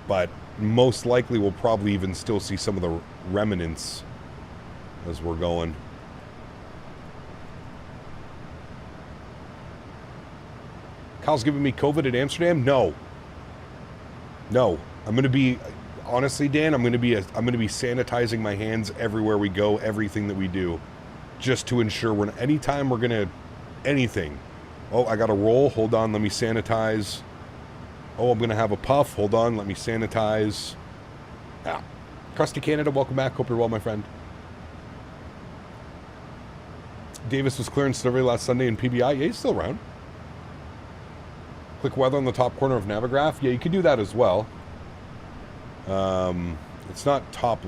but most likely we'll probably even still see some of the remnants as we're going. Kyle's giving me COVID at Amsterdam? No. No. I'm going to be, honestly, Dan, I'm going to be sanitizing my hands everywhere we go, everything that we do, just to ensure anytime we're going to, anything. Oh, I got a roll. Hold on. Let me sanitize. Oh, I'm going to have a puff. Hold on. Let me sanitize. Ah. Crusty Canada, welcome back. Hope you're well, my friend. Davis was clearance delivery last Sunday in PBI. Yeah, he's still around. Click weather on the top corner of Navigraph. Yeah, you can do that as well. It's not top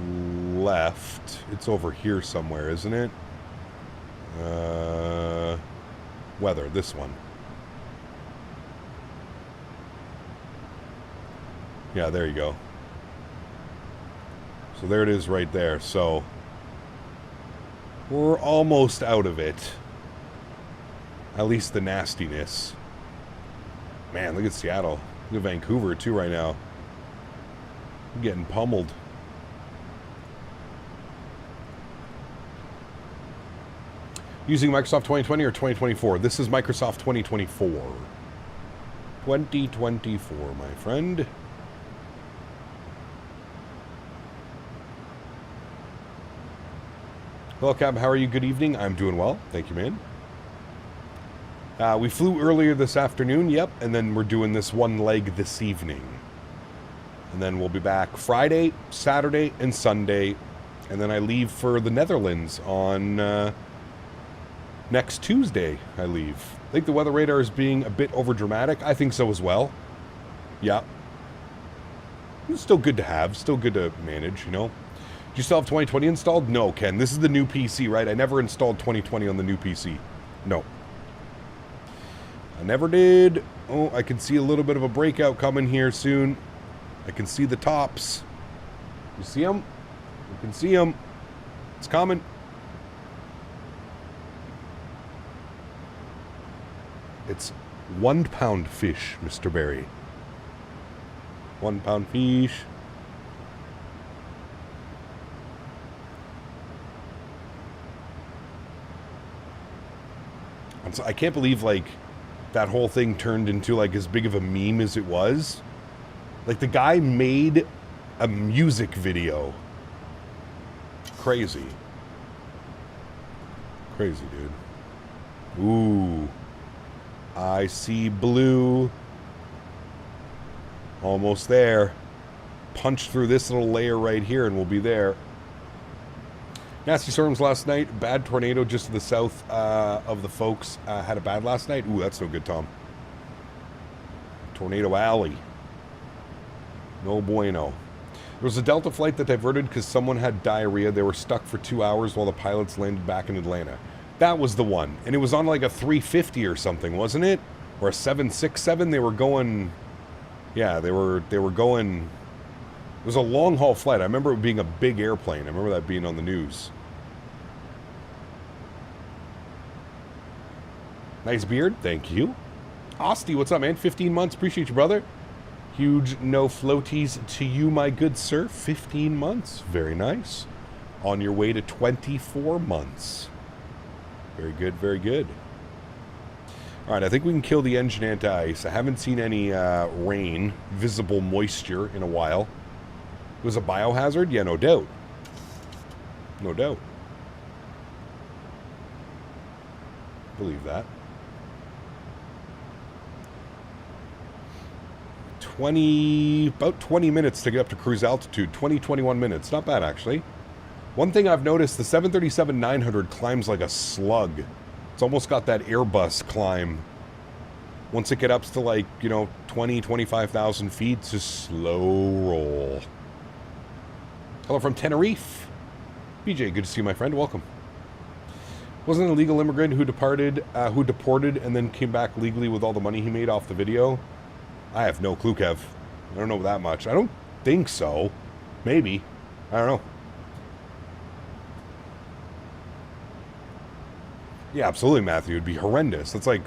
left. It's over here somewhere, isn't it? Weather, this one. Yeah, there you go. So there it is right there. So we're almost out of it. At least the nastiness. Man, look at Seattle. Look at Vancouver too right now. I'm getting pummeled. Using Microsoft 2020 or 2024? This is Microsoft 2024. 2024, my friend. Hello, Cab. How are you? Good evening. I'm doing well. Thank you, man. We flew earlier this afternoon, yep, and then we're doing this one leg this evening. And then we'll be back Friday, Saturday, and Sunday. And then I leave for the Netherlands on next Tuesday, I leave. I think the weather radar is being a bit overdramatic. I think so as well. Yeah. It's still good to have, still good to manage, you know. Do you still have 2020 installed? No, Ken. This is the new PC, right? I never installed 2020 on the new PC. No. I never did. Oh, I can see a little bit of a breakout coming here soon. I can see the tops. You see them? You can see them. It's coming. It's 1 pound fish, Mr. Barry. 1 pound fish. I can't believe, like, that whole thing turned into, like, as big of a meme as it was. Like, the guy made a music video. Crazy. Crazy, dude. Ooh. I see blue. Almost there. Punch through this little layer right here and we'll be there. Nasty storms last night. Bad tornado just to the south of the folks. Had a bad last night. Ooh, that's no good, Tom. Tornado Alley. No bueno. There was a Delta flight that diverted because someone had diarrhea. They were stuck for 2 hours while the pilots landed back in Atlanta. That was the one. And it was on like a 350 or something, wasn't it? Or a 767. They were going... Yeah, they were going... It was a long-haul flight. I remember it being a big airplane. I remember that being on the news. Nice beard. Thank you. Osty, what's up, man? 15 months. Appreciate you, brother. Huge no floaties to you, my good sir. 15 months. Very nice. On your way to 24 months. Very good, very good. All right, I think we can kill the engine anti-ice. I haven't seen any rain, visible moisture in a while. It was a biohazard? Yeah, no doubt. No doubt. Believe that. about 20 minutes to get up to cruise altitude. 21 minutes. Not bad, actually. One thing I've noticed, the 737-900 climbs like a slug. It's almost got that Airbus climb. Once it gets up to like, 20, 25,000 feet, it's a slow roll. Hello from Tenerife. BJ, good to see you, my friend. Welcome. Wasn't an illegal immigrant who deported and then came back legally with all the money he made off the video? I have no clue, Kev. I don't know that much. I don't think so. Maybe. I don't know. Yeah, absolutely, Matthew. It'd be horrendous. That's like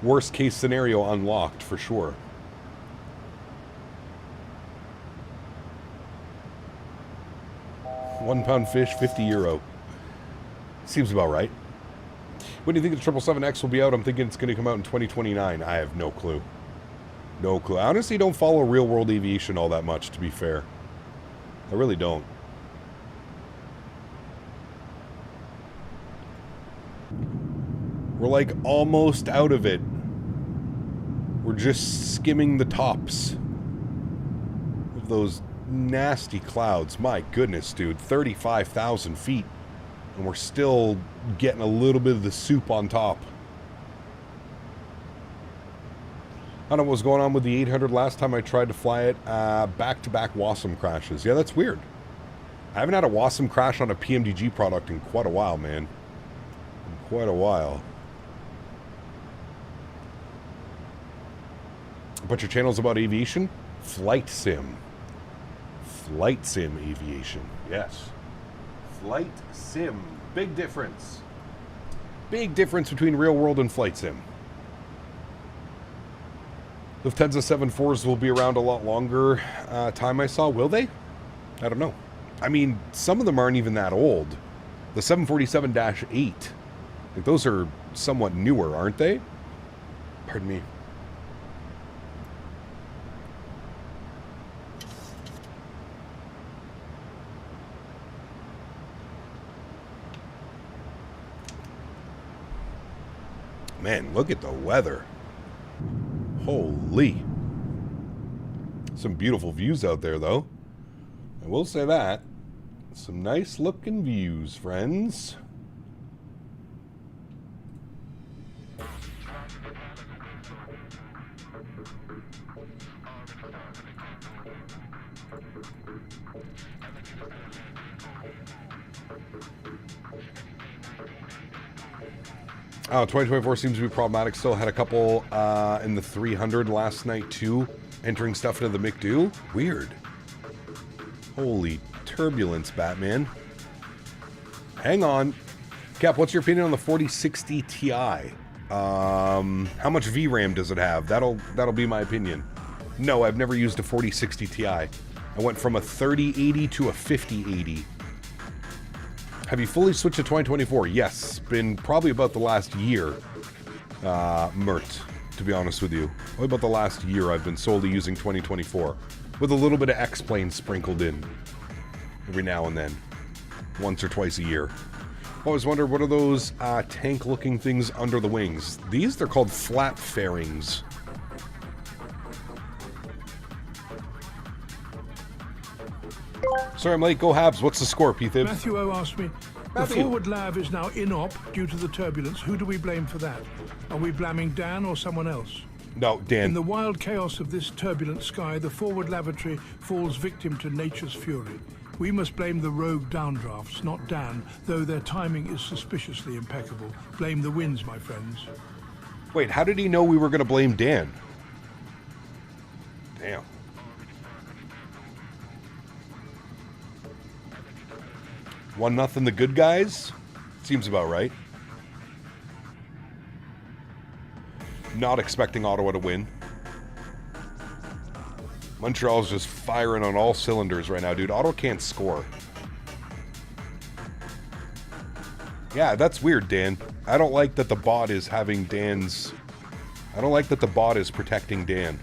worst case scenario unlocked for sure. £1 fish, €50. Seems about right. When do you think the 777X will be out? I'm thinking it's going to come out in 2029. I have no clue. No clue. I honestly don't follow real-world aviation all that much, to be fair. I really don't. We're like almost out of it. We're just skimming the tops of those nasty clouds. My goodness, dude. 35,000 feet. And we're still getting a little bit of the soup on top. I don't know what was going on with the 800 last time I tried to fly it. Back-to-back WASM crashes. Yeah, that's weird. I haven't had a WASM crash on a PMDG product in quite a while, man. In quite a while. But your channel's about aviation? Flight sim. Flight sim aviation. Yes. Flight sim. Big difference. Big difference between real world and flight sim. Lufthansa 74s will be around a lot longer time I saw. Will they? I don't know. I mean, some of them aren't even that old. The 747-8. Like, those are somewhat newer, aren't they? Pardon me. Man, look at the weather. Holy. Some beautiful views out there, though. I will say that. Some nice looking views, friends. Oh, 2024 seems to be problematic. Still had a couple in the 300 last night, too. Entering stuff into the McDo. Weird. Holy turbulence, Batman. Hang on. Cap, what's your opinion on the 4060 Ti? How much VRAM does it have? That'll be my opinion. No, I've never used a 4060 Ti. I went from a 3080 to a 5080. Have you fully switched to 2024? Yes. Been probably about the last year, Mert, to be honest with you. Probably about the last year I've been solely using 2024. With a little bit of X-Plane sprinkled in. Every now and then. Once or twice a year. Always wondered, what are those tank-looking things under the wings? These, they're called flat fairings. Sorry I'm late. Go Habs. What's the score, P-Thib? Matthew O asked me, the forward lav is now in-op due to the turbulence. Who do we blame for that? Are we blaming Dan or someone else? No, Dan. In the wild chaos of this turbulent sky, the forward lavatory falls victim to nature's fury. We must blame the rogue downdrafts, not Dan, though their timing is suspiciously impeccable. Blame the winds, my friends. Wait, how did he know we were going to blame Dan? Damn. One nothing the good guys? Seems about right. Not expecting Ottawa to win. Montreal's just firing on all cylinders right now, dude. Ottawa can't score. Yeah, that's weird, Dan. I don't like that the bot is having Dan's... I don't like that the bot is protecting Dan.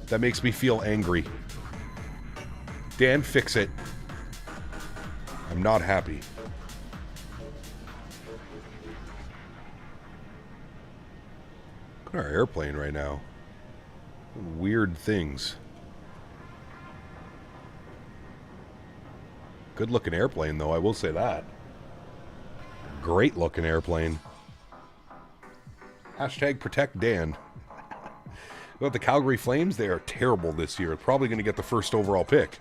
That makes me feel angry. Dan, fix it. I'm not happy. Look at our airplane right now. Weird things. Good looking airplane, though, I will say that. Great looking airplane. Hashtag protect Dan. About the Calgary Flames, they are terrible this year. Probably going to get the first overall pick.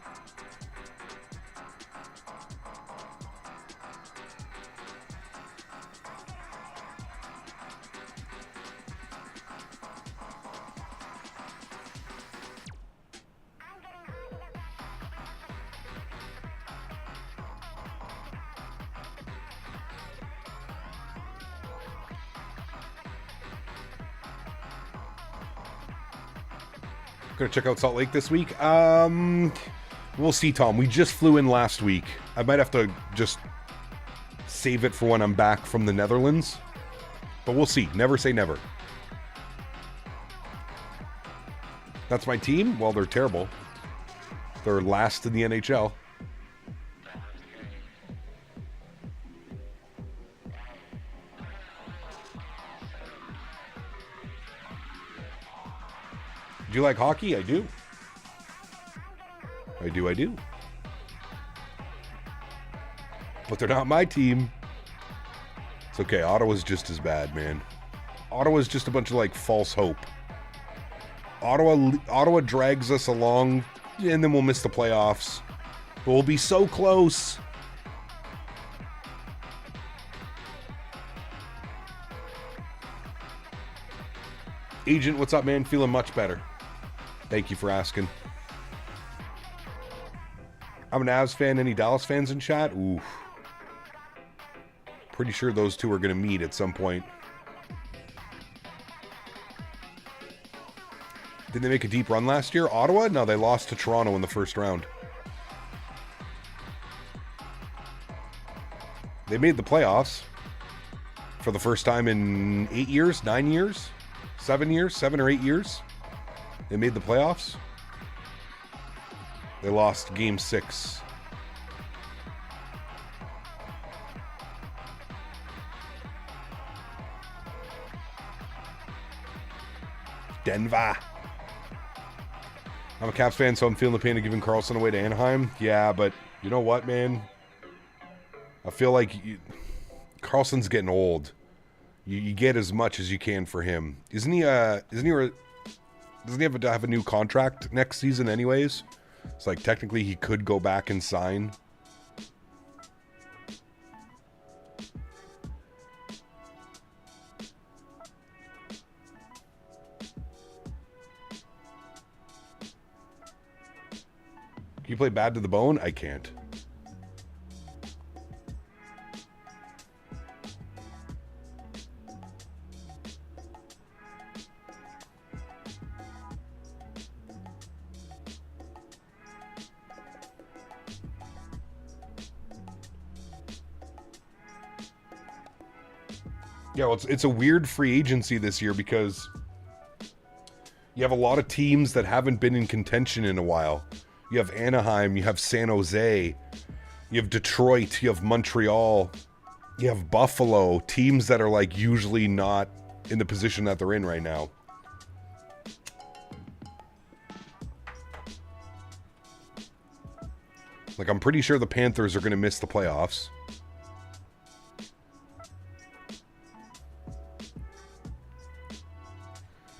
Gonna check out Salt Lake this week. We'll see, Tom. We just flew in last week. I might have to just save it for when I'm back from the Netherlands. But we'll see. Never say never. That's my team? Well, they're terrible. They're last in the NHL. Do you like hockey? I do. I do. But they're not my team. It's okay. Ottawa's just as bad, man. Ottawa's just a bunch of, like, false hope. Ottawa drags us along, and then we'll miss the playoffs. But we'll be so close. Agent, what's up, man? Feeling much better. Thank you for asking. I'm an Avs fan. Any Dallas fans in chat? Ooh. Pretty sure those two are going to meet at some point. Did they make a deep run last year? Ottawa? No, they lost to Toronto in the first round. They made the playoffs for the first time in 8 years, 9 years, 7 years, 7 or 8 years. They made the playoffs. They lost game 6. Denver. I'm a Caps fan, so I'm feeling the pain of giving Karlsson away to Anaheim. Yeah, but you know what, man? I feel like Karlsson's getting old. You get as much as you can for him. Doesn't he have to have a new contract next season anyways? It's like technically he could go back and sign. Can you play Bad to the Bone? I can't. Yeah, well, it's a weird free agency this year because you have a lot of teams that haven't been in contention in a while. You have Anaheim, you have San Jose, you have Detroit, you have Montreal, you have Buffalo, teams that are like usually not in the position that they're in right now. Like, I'm pretty sure the Panthers are going to miss the playoffs.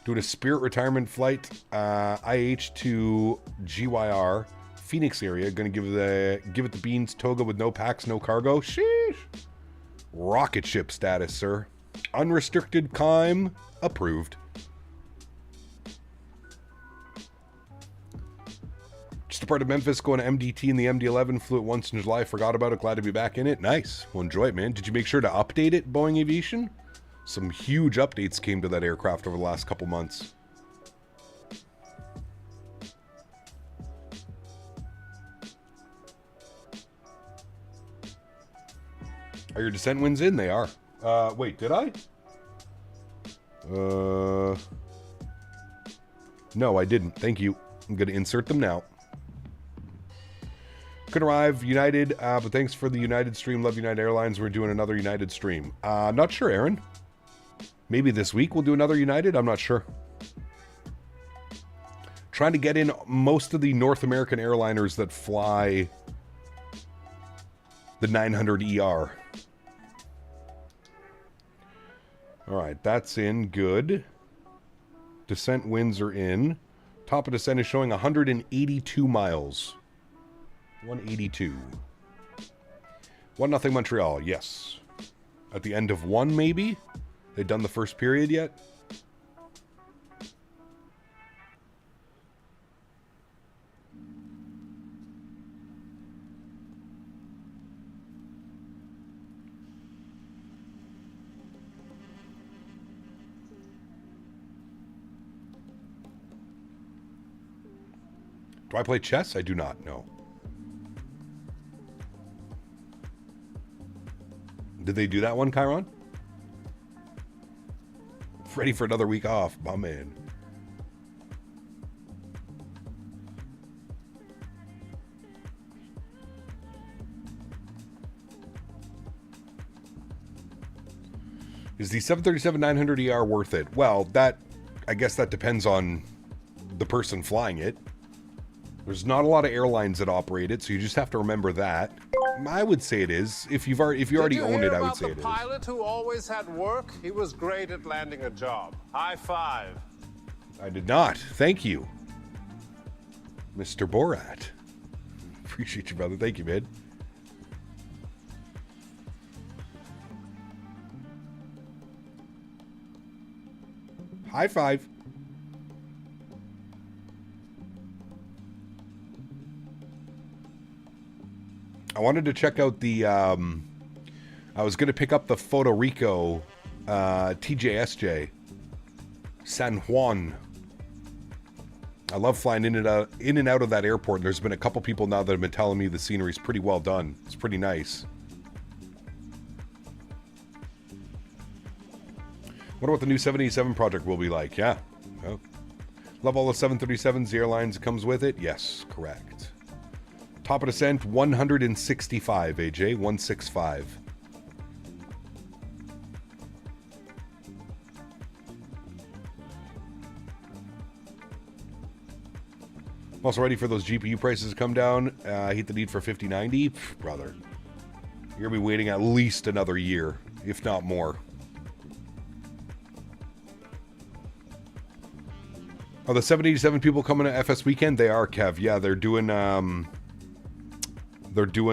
Doing a Spirit retirement flight, IH to GYR, Phoenix area. Going to give it the beans. Toga with no packs, no cargo. Sheesh. Rocket ship status, sir. Unrestricted climb approved. Just departed Memphis, going to MDT in the MD-11. Flew it once in July. Forgot about it. Glad to be back in it. Nice. Well, enjoy it, man. Did you make sure to update it, Boeing Aviation? Some huge updates came to that aircraft over the last couple months. Are your descent wins in? They are. Wait, did I? No, I didn't. Thank you. I'm going to insert them now. Could arrive United, but thanks for the United stream. Love United Airlines. We're doing another United stream. Not sure, Erin. Maybe this week we'll do another United. I'm not sure. Trying to get in most of the North American airliners that fly the 900ER. All right, that's in. Good. Descent winds are in. Top of descent is showing 182 miles. 182. 1-0 Montreal, yes. At the end of 1, maybe? They done the first period yet? Do I play chess? I do not know. Did they do that one, Chiron? Ready for another week off, my man. Is the 737-900ER worth it? Well, I guess that depends on the person flying it. There's not a lot of airlines that operate it, so you just have to remember that. I would say it is. If you already own it, I would say it is. Did you hear about the pilot who always had work? He was great at landing a job. High five. I did not. Thank you, Mr. Borat. Appreciate you, brother. Thank you, man. High five. I wanted to check out the, I was going to pick up the Puerto Rico TJSJ. San Juan. I love flying in and out of that airport. There's been a couple people now that have been telling me the scenery's pretty well done. It's pretty nice. Wonder what the new 787 project will be like. Yeah. Oh. Love all the 737s, the airlines that comes with it. Yes, correct. Top of descent, 165, AJ. 165. I'm also ready for those GPU prices to come down. I hate the need for 5090. Pff, brother. You're going to be waiting at least another year, if not more. Are the 787 people coming to FS weekend? They are, Kev. Yeah, they're doing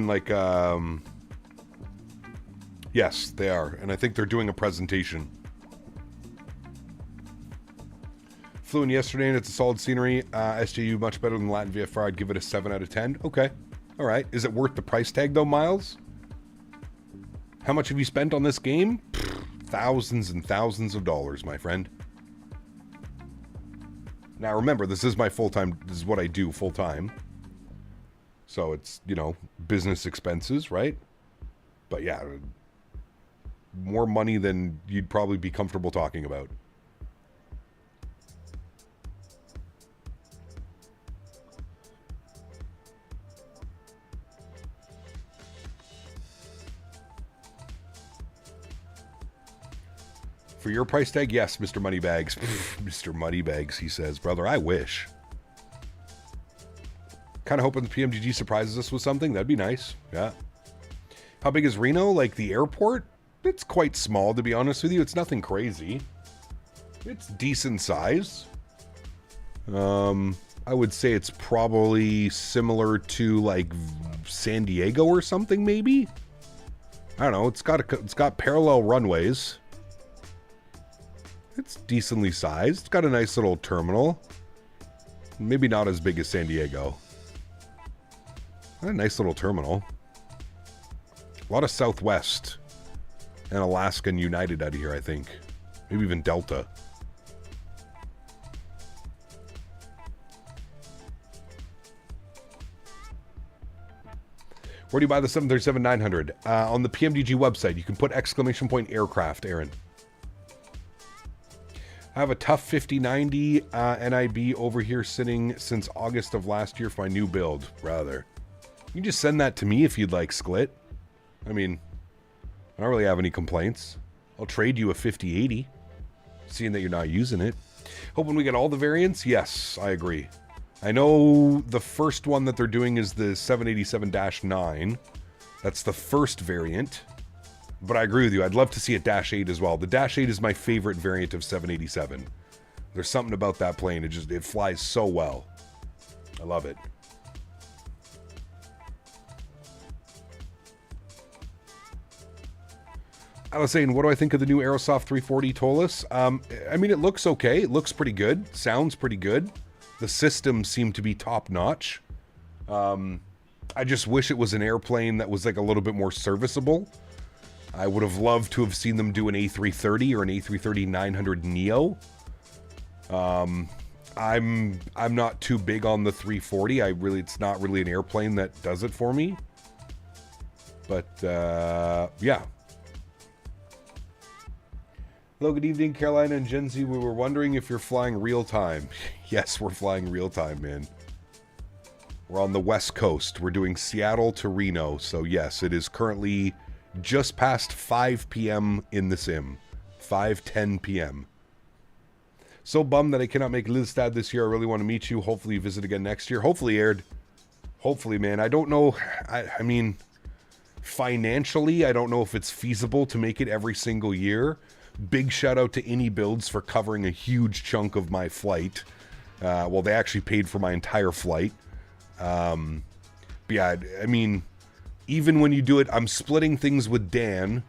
like, yes, they are. And I think they're doing a presentation. Flew in yesterday and it's a solid scenery. SJU much better than Latin VFR. I'd give it a 7 out of 10. Okay. All right. Is it worth the price tag though, Miles? How much have you spent on this game? Pfft, thousands and thousands of dollars, my friend. Now remember, this is my full-time, this is what I do full-time. So it's, you know, business expenses, right? But yeah, more money than you'd probably be comfortable talking about. For your price tag, yes, Mr. Moneybags. Mr. Moneybags, he says. Brother, I wish. Kind of hoping the PMDG surprises us with something. That'd be nice. Yeah. How big is Reno? Like the airport? It's quite small, to be honest with you. It's nothing crazy. It's decent size. I would say it's probably similar to like San Diego or something, maybe? I don't know. It's got parallel runways. It's decently sized. It's got a nice little terminal. Maybe not as big as San Diego. A nice little terminal. A lot of Southwest and Alaska and United out of here, I think. Maybe even Delta. Where do you buy the 737-900? On the PMDG website. You can put exclamation point aircraft, Erin. I have a tough 5090 NIB over here sitting since August of last year for my new build, brother. You can just send that to me if you'd like, Sklit. I mean, I don't really have any complaints. I'll trade you a 5080, seeing that you're not using it. Hoping we get all the variants? Yes, I agree. I know the first one that they're doing is the 787-9. That's the first variant. But I agree with you. I'd love to see a Dash 8 as well. The Dash 8 is my favorite variant of 787. There's something about that plane. It flies so well. I love it. I was saying, what do I think of the new Aerosoft 340 Tolus? I mean, it looks okay. It looks pretty good. Sounds pretty good. The systems seem to be top-notch. I just wish it was an airplane that was like a little bit more serviceable. I would have loved to have seen them do an A330 or an A330-900 Neo. I'm not too big on the 340. It's not really an airplane that does it for me. But yeah, Hello, good evening, Carolina and Gen Z. We were wondering if you're flying real time. Yes, we're flying real time, man. We're on the West Coast. We're doing Seattle to Reno. So yes, it is currently just past 5 p.m. in the sim. 5:10 p.m. So bummed that I cannot make Lillestad this year. I really want to meet you. Hopefully you visit again next year. Hopefully, Aired. Hopefully, man. I don't know. I mean, financially, I don't know if it's feasible to make it every single year. Big shout out to Any Builds for covering a huge chunk of my flight. Well, they actually paid for my entire flight. But yeah, I mean, even when you do it, I'm splitting things with Dan.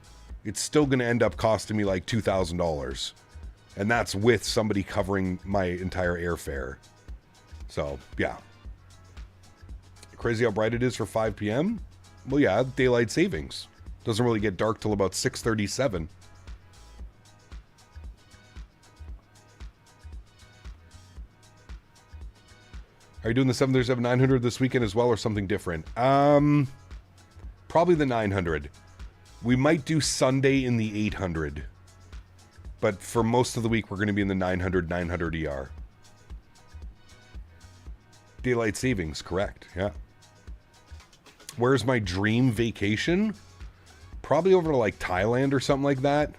It's still going to end up costing me like $2,000. And that's with somebody covering my entire airfare. So, yeah. Crazy how bright it is for 5 p.m.? Well, yeah, daylight savings. Doesn't really get dark till about 6:37. Are you doing the 737-900 this weekend as well, or something different? Probably the 900. We might do Sunday in the 800. But for most of the week, we're going to be in the 900-900ER. Daylight savings, correct, yeah. Where's my dream vacation? Probably over to like Thailand or something like that.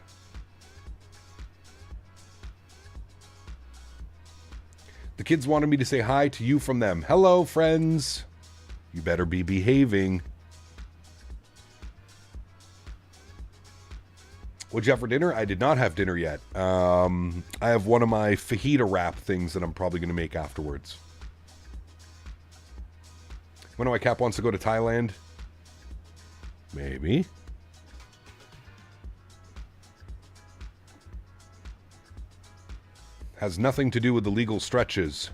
The kids wanted me to say hi to you from them. Hello, friends. You better be behaving. What'd you have for dinner? I did not have dinner yet. I have one of my fajita wrap things that I'm probably going to make afterwards. When my Cap wants to go to Thailand? Maybe. Has nothing to do with the legal stretches.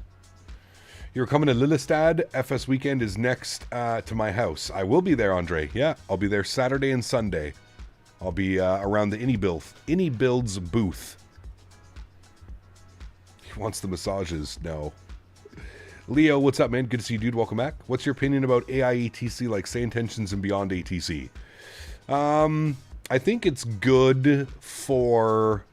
You're coming to Lillestad. FS weekend is next to my house. I will be there, Andre. Yeah, I'll be there Saturday and Sunday. I'll be around the Any Builds booth. He wants the massages. No. Leo, what's up, man? Good to see you, dude. Welcome back. What's your opinion about AI ATC, like Say Intentions and Beyond ATC? I think it's good for...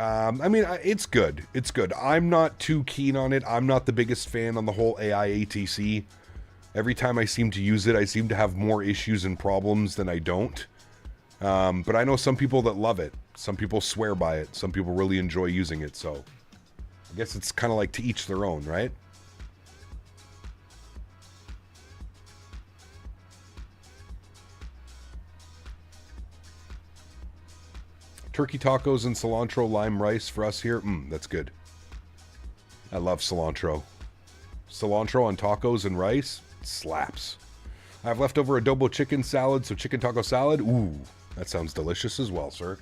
I mean, it's good. It's good. I'm not too keen on it. I'm not the biggest fan on the whole AI ATC. Every time I seem to use it, I seem to have more issues and problems than I don't. But I know some people that love it. Some people swear by it. Some people really enjoy using it, so... I guess it's kind of like to each their own, right? Turkey tacos and cilantro lime rice for us here. That's good. I love cilantro. Cilantro on tacos and rice slaps. I have leftover adobo chicken salad, so chicken taco salad. Ooh, that sounds delicious as well, sir.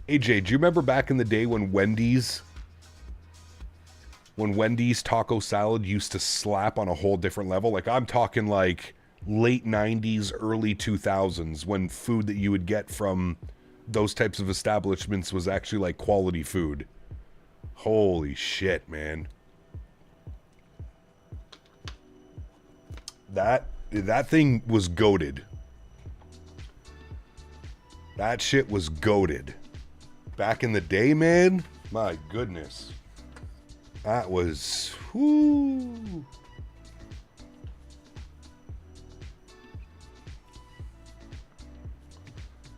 AJ, do you remember back in the day when Wendy's taco salad used to slap on a whole different level? Like, I'm talking like late 90s, early 2000s, when food that you would get from those types of establishments was actually like quality food. Holy shit, man. That thing was goated. That shit was goated. Back in the day, man, my goodness. That was, whoo.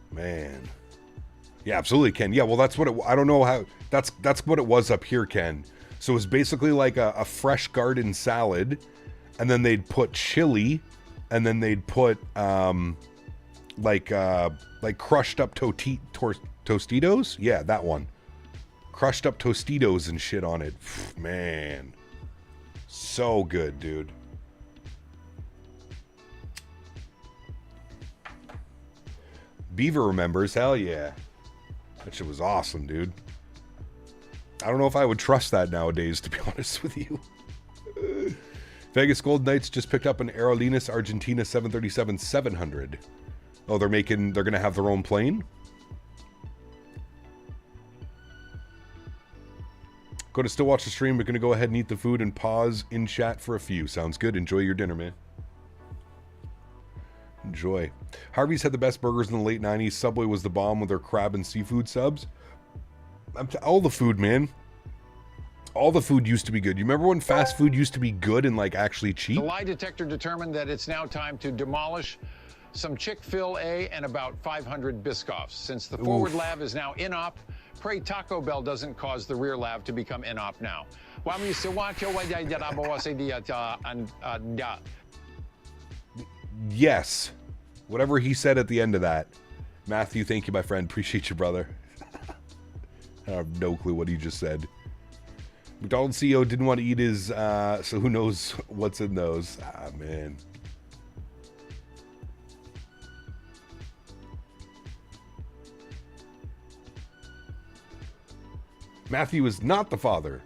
Man. Yeah, absolutely, Ken. Yeah, well, that's what it, I don't know how, that's what it was up here, Ken. So it was basically like a fresh garden salad, and then they'd put chili, and then they'd put, like crushed up Tostitos? Yeah, that one. Crushed up Tostitos and shit on it. Man. So good, dude. Beaver remembers. Hell yeah. That shit was awesome, dude. I don't know if I would trust that nowadays, to be honest with you. Vegas Gold Knights just picked up an Aerolíneas Argentina 737-700. Oh, they're going to have their own plane? Go to still watch the stream. We're going to go ahead and eat the food and pause in chat for a few. Sounds good. Enjoy your dinner, man. Enjoy. Harvey's had the best burgers in the late 90s. Subway was the bomb with their crab and seafood subs. All the food, man. All the food used to be good. You remember when fast food used to be good and like actually cheap? The lie detector determined that it's now time to demolish some Chick-fil-A and about 500 Biscoffs. Since the forward lab is now in-op, pray Taco Bell doesn't cause the rear lab to become in-op now. Yes. Whatever he said at the end of that. Matthew, thank you, my friend. Appreciate you, brother. I have no clue what he just said. McDonald's CEO didn't want to eat his, so who knows what's in those. Ah, man. Matthew is not the father.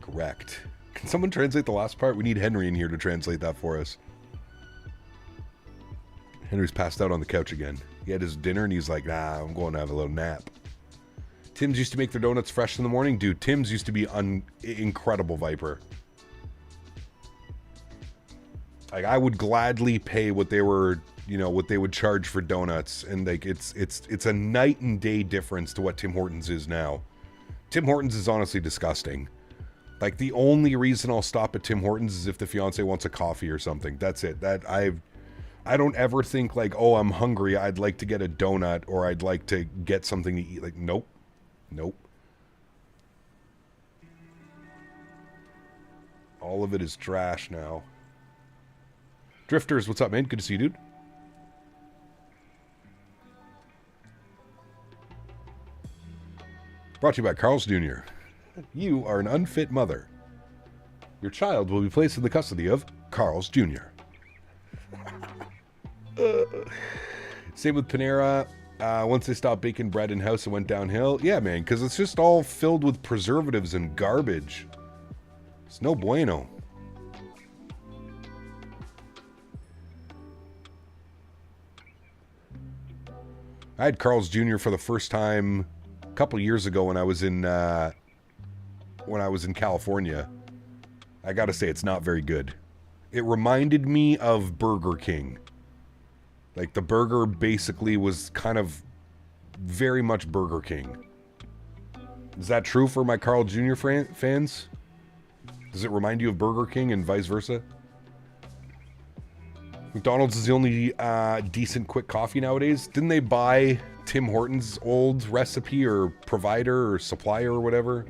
Correct. Can someone translate the last part? We need Henry in here to translate that for us. Henry's passed out on the couch again. He had his dinner and he's like, nah, I'm going to have a little nap. Tim's used to make their donuts fresh in the morning. Dude, Tim's used to be incredible, Viper. Like, I would gladly pay what they were, you know, what they would charge for donuts. And like, it's a night and day difference to what Tim Hortons is now. Tim Hortons is honestly disgusting. Like, the only reason I'll stop at Tim Hortons is if the fiance wants a coffee or something. That's it. I don't ever think like, oh, I'm hungry, I'd like to get a donut or I'd like to get something to eat. Like, nope. Nope. All of it is trash now. Drifters, what's up, man? Good to see you, dude. Brought to you by Carl's Jr. You are an unfit mother. Your child will be placed in the custody of Carl's Jr. Same with Panera. Once they stopped baking bread in-house, it went downhill. Yeah, man, because it's just all filled with preservatives and garbage. It's no bueno. I had Carl's Jr. for the first time a couple years ago when I was in California. I gotta say, it's not very good. It reminded me of Burger King. Like, the burger basically was kind of very much Burger King. Is that true for my Carl Jr. fans? Does it remind you of Burger King and vice versa? McDonald's is the only decent quick coffee nowadays. Didn't they buy Tim Hortons' old recipe or provider or supplier or whatever?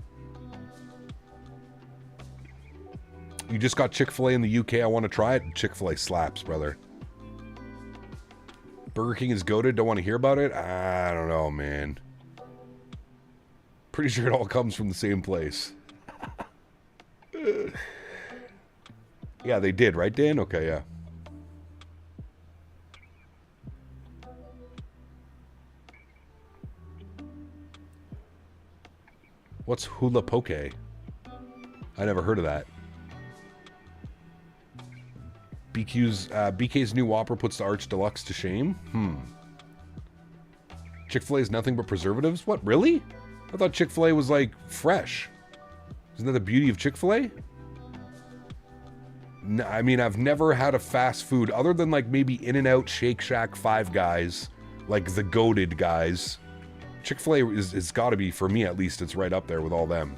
You just got Chick-fil-A in the UK. I want to try it. Chick-fil-A slaps, brother. Burger King is goated. Don't want to hear about it? I don't know, man. Pretty sure it all comes from the same place. Yeah, they did, right, Dan? Okay, yeah. What's hula poke? I never heard of that. BK's new Whopper puts the Arch Deluxe to shame? Chick-fil-A is nothing but preservatives? What, really? I thought Chick-fil-A was, like, fresh. Isn't that the beauty of Chick-fil-A? No, I mean, I've never had a fast food, other than, like, maybe In-N-Out, Shake Shack, Five Guys, like the goated guys. Chick-fil-A is got to be, for me at least, it's right up there with all them.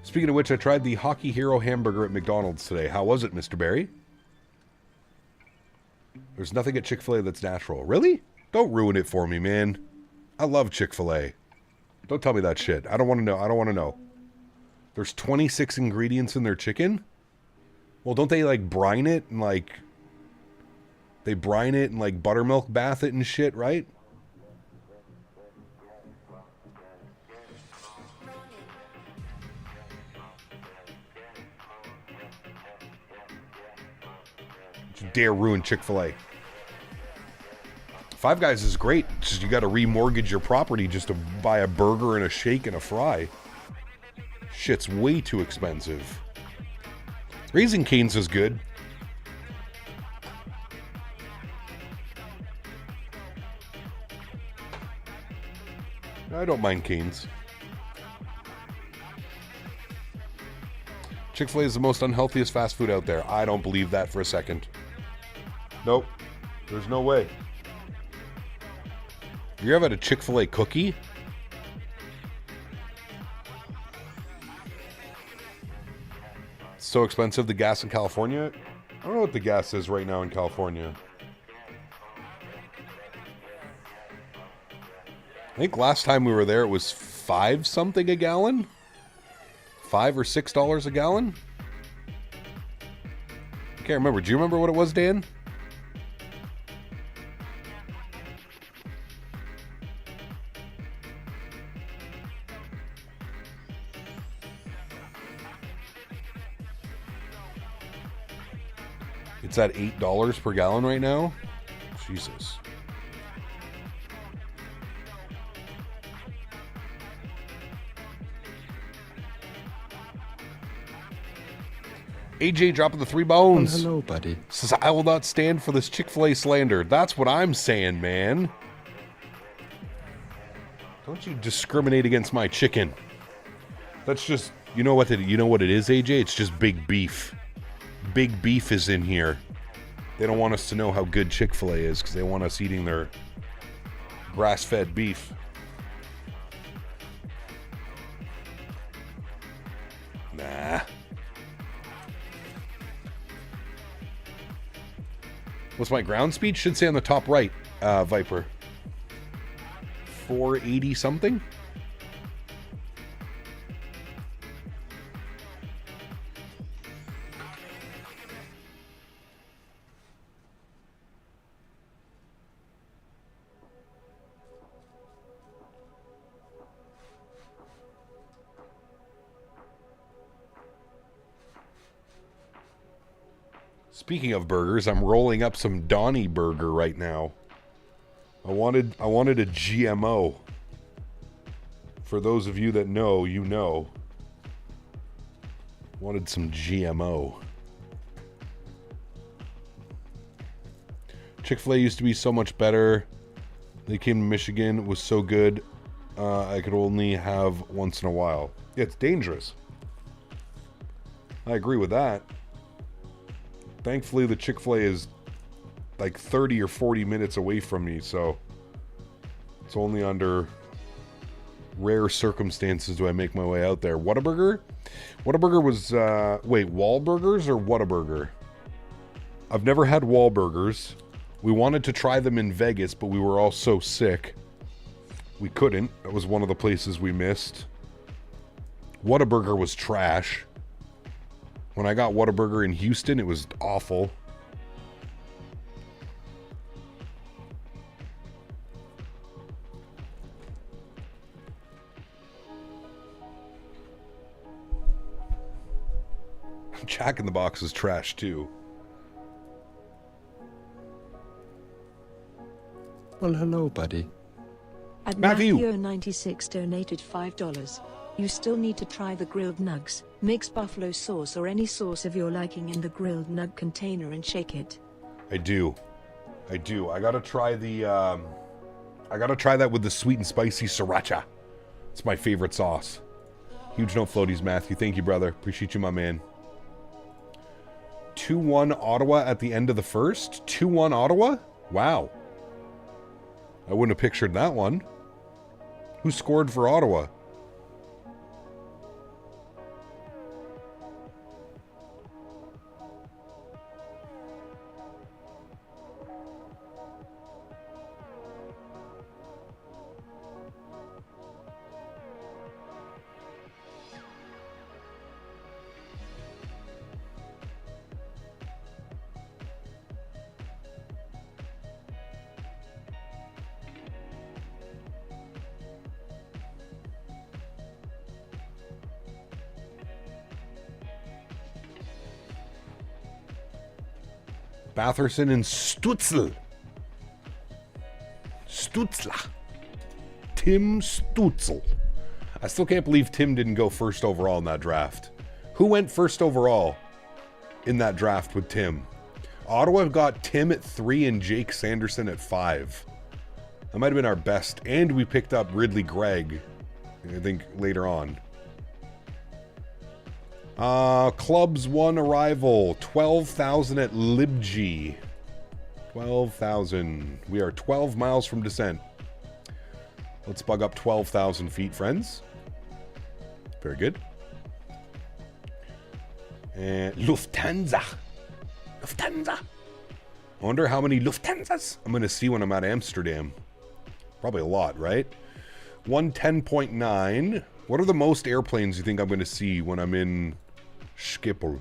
Speaking of which, I tried the Hockey Hero hamburger at McDonald's today. How was it, Mr. Barry? There's nothing at Chick-fil-A that's natural. Really? Don't ruin it for me, man. I love Chick-fil-A. Don't tell me that shit. I don't want to know. I don't want to know. There's 26 ingredients in their chicken? Well, don't they, like, brine it and, like... They brine it and, like, buttermilk bath it and shit, right? Dare ruin Chick-fil-A. Five Guys is great. It's just you got to remortgage your property just to buy a burger and a shake and a fry. Shit's way too expensive. Raising Cane's is good. I don't mind Cane's. Chick-fil-A is the most unhealthiest fast food out there. I don't believe that for a second. Nope. There's no way. You ever had a Chick-fil-A cookie? It's so expensive, the gas in California. I don't know what the gas is right now in California. I think last time we were there it was $5 something a gallon. $5 or $6 a gallon. I can't remember. Do you remember what it was, Dan? It's at $8 per gallon right now. Jesus. AJ dropping the 3 bones. Hello, buddy. Says, I will not stand for this Chick-fil-A slander. That's what I'm saying, man. Don't you discriminate against my chicken. That's just, you know what it is, AJ? It's just big beef. Big beef is in here. They don't want us to know how good Chick-fil-A is because they want us eating their grass-fed beef. Nah. What's my ground speed? Should say on the top right, Viper. 480 something? Speaking of burgers, I'm rolling up some Donnie burger right now. I wanted a GMO. For those of you that know, you know. Wanted some GMO. Chick-fil-A used to be so much better. They came to Michigan. It was so good. I could only have once in a while. Yeah, it's dangerous. I agree with that. Thankfully, the Chick-fil-A is like 30 or 40 minutes away from me, so it's only under rare circumstances do I make my way out there. Whataburger? Whataburger was, wait, Wahlburgers or Whataburger? I've never had Wahlburgers. We wanted to try them in Vegas, but we were all so sick. We couldn't. That was one of the places we missed. Whataburger was trash. When I got Whataburger in Houston, it was awful. Jack in the Box is trash too. Well, hello, buddy. At Matthew. Matthew96 donated $5. You still need to try the grilled nugs. Mix buffalo sauce or any sauce of your liking in the grilled nug container and shake it. I do. I gotta try the, I gotta try that with the sweet and spicy sriracha. It's my favorite sauce. Huge no floaties, Matthew. Thank you, brother. Appreciate you, my man. 2-1 Ottawa at the end of the first? 2-1 Ottawa? Wow. I wouldn't have pictured that one. Who scored for Ottawa? Batherson and Stutzel. Stutzla. Tim Stutzel. I still can't believe Tim didn't go first overall in that draft. Who went first overall in that draft with Tim? Ottawa got Tim at 3 and Jake Sanderson at 5. That might have been our best. And we picked up Ridley Gregg, I think, later on. Clubs 1 arrival. 12,000 at Libg. 12,000. We are 12 miles from descent. Let's bug up 12,000 feet, friends. Very good. And Lufthansa. Lufthansa. I wonder how many Lufthansas I'm going to see when I'm at Amsterdam. Probably a lot, right? 110.9. What are the most airplanes you think I'm going to see when I'm in Schiphol?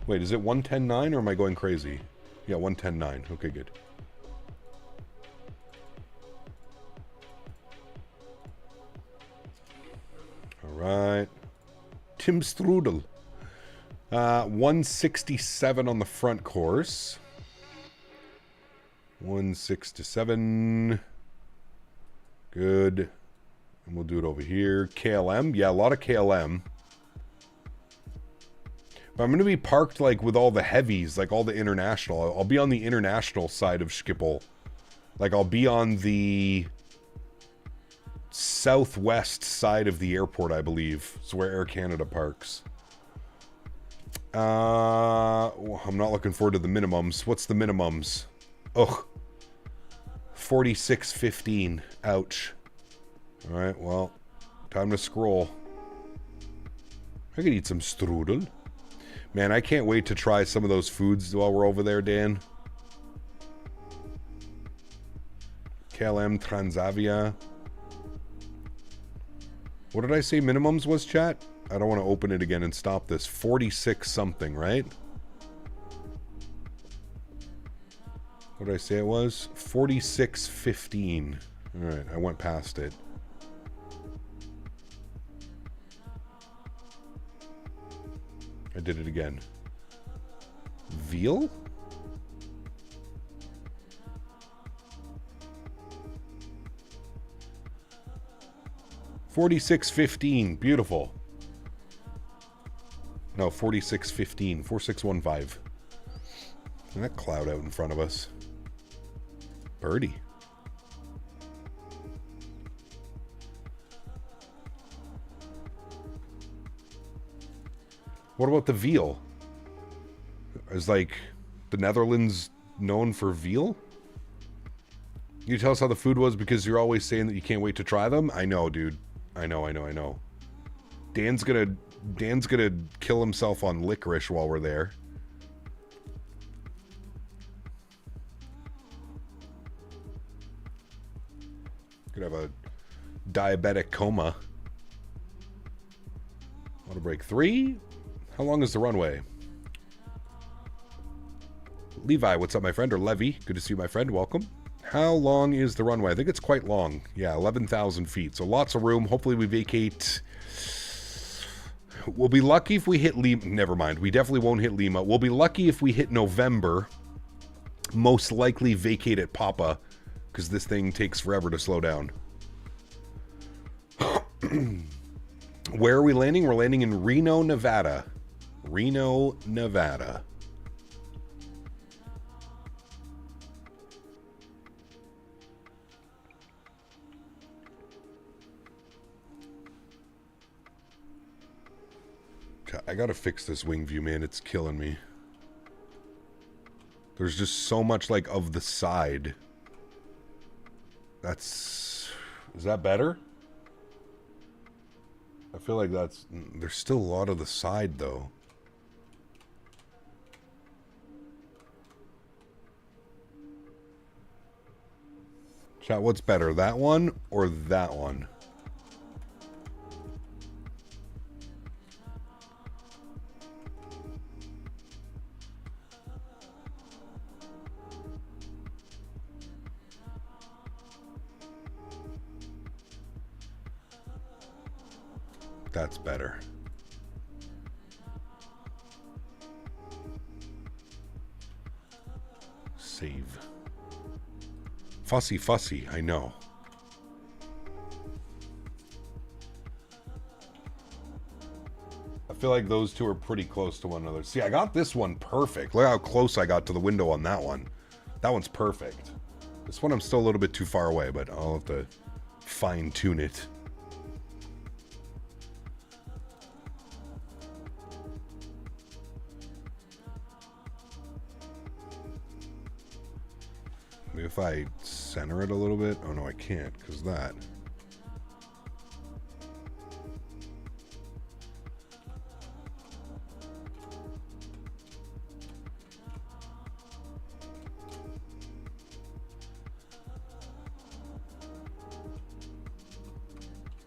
Wait, is it 110.9 or am I going crazy? Yeah, 110.9. Okay, good. All right. Tim Strudel. 167 on the front course. 167. Good. And we'll do it over here. KLM. Yeah, a lot of KLM. But I'm going to be parked like with all the heavies, like all the international. I'll be on the international side of Schiphol. Like I'll be on the southwest side of the airport, I believe. It's where Air Canada parks. I'm not looking forward to the minimums. What's the minimums? Ugh. 46.15. Ouch. Alright, well, time to scroll. I could eat some strudel. Man, I can't wait to try some of those foods while we're over there, Dan. KLM Transavia. What did I say minimums was, chat? I don't want to open it again and stop this. 46 something, right? What did I say it was? 46.15. Alright, I went past it. I did it again. Veal? $46.15. Beautiful. No, 46.15. 4615. And that cloud out in front of us. Birdie. What about the veal? Is like the Netherlands known for veal? You tell us how the food was because you're always saying that you can't wait to try them? I know, dude. I know. Dan's gonna kill himself on licorice while we're there. Could have a diabetic coma. Auto break 3. How long is the runway? Levi, what's up, my friend? Or Levy, good to see you, my friend. Welcome. How long is the runway? I think it's quite long. Yeah, 11,000 feet. So lots of room. Hopefully we vacate. We'll be lucky if we hit Lima. Never mind. We definitely won't hit Lima. We'll be lucky if we hit November. Most likely vacate at Papa, because this thing takes forever to slow down. Where are we landing? We're landing in Reno, Nevada. Reno, Nevada. I gotta fix this wing view, man. It's killing me. There's just so much, like, of the side. That's... Is that better? I feel like that's... There's still a lot of the side, though. Chat, what's better, that one or that one? That's better. Save. Fussy, I know. I feel like those two are pretty close to one another. See, I got this one perfect. Look how close I got to the window on that one. That one's perfect. This one I'm still a little bit too far away, but I'll have to fine tune it. Maybe if I center it a little bit. Oh no, I can't because that.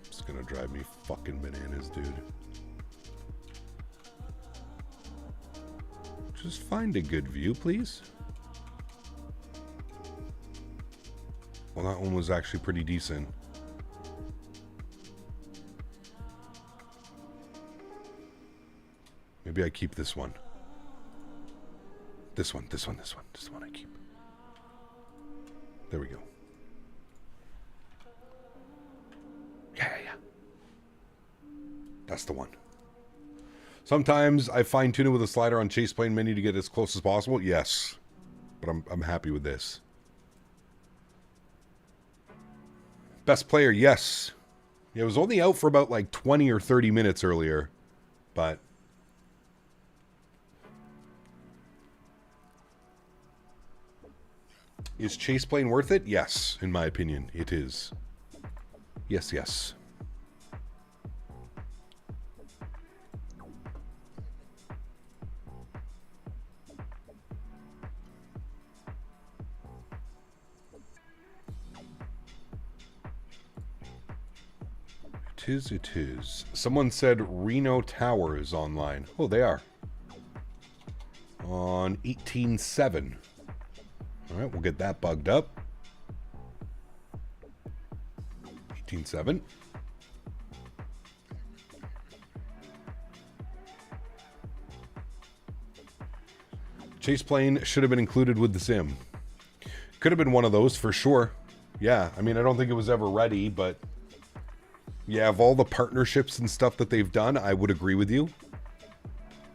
It's gonna drive me fucking bananas, dude. Just find a good view, please. Well, that one was actually pretty decent. Maybe I keep this one. This one I keep. There we go. Yeah. That's the one. Sometimes I fine tune it with a slider on chase plane menu to get as close as possible. Yes, but I'm happy with this. Best player, yes. It was only out for about like 20 or 30 minutes earlier, but is chase plane worth it? Yes, in my opinion, it is. Yes. It is. Someone said Reno Tower is online. Oh, they are. On 18.7. Alright, we'll get that bugged up. 18.7. Chase plane should have been included with the sim. Could have been one of those for sure. Yeah, I mean, I don't think it was ever ready, but yeah, of all the partnerships and stuff that they've done, I would agree with you.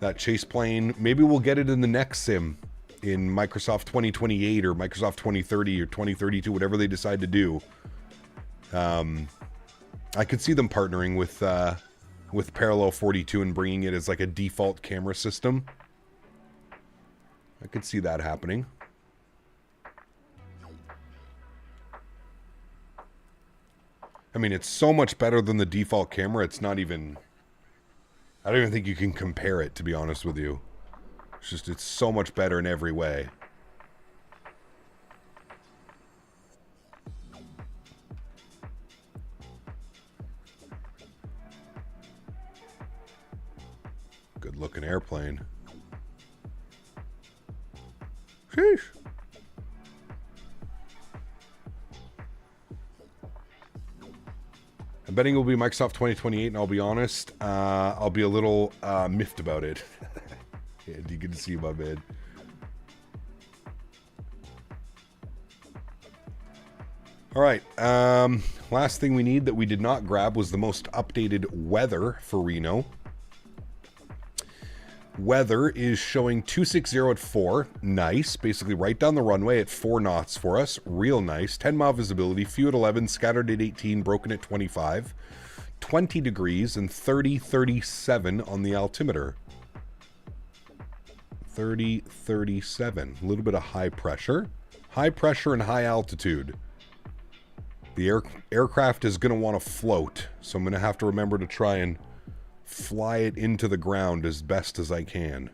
That chase plane, maybe we'll get it in the next sim in Microsoft 2028 or Microsoft 2030 or 2032, whatever they decide to do. I could see them partnering with Parallel 42 and bringing it as like a default camera system. I could see that happening. I mean, it's so much better than the default camera. It's not even... I don't even think you can compare it, to be honest with you. It's just, it's so much better in every way. Good looking airplane. Sheesh. I'm betting it will be Microsoft 2028, and I'll be honest, I'll be a little miffed about it. Yeah, good to see you, my man. All right, last thing we need that we did not grab was the most updated weather for Reno. Weather is showing 260 at 4. Nice. Basically right down the runway at 4 knots for us. Real nice. 10-mile visibility. Few at 11. Scattered at 18. Broken at 25. 20 degrees and 37 on the altimeter. 37. A little bit of high pressure. High pressure and high altitude. The aircraft is going to want to float. So I'm going to have to remember to try and fly it into the ground as best as I can.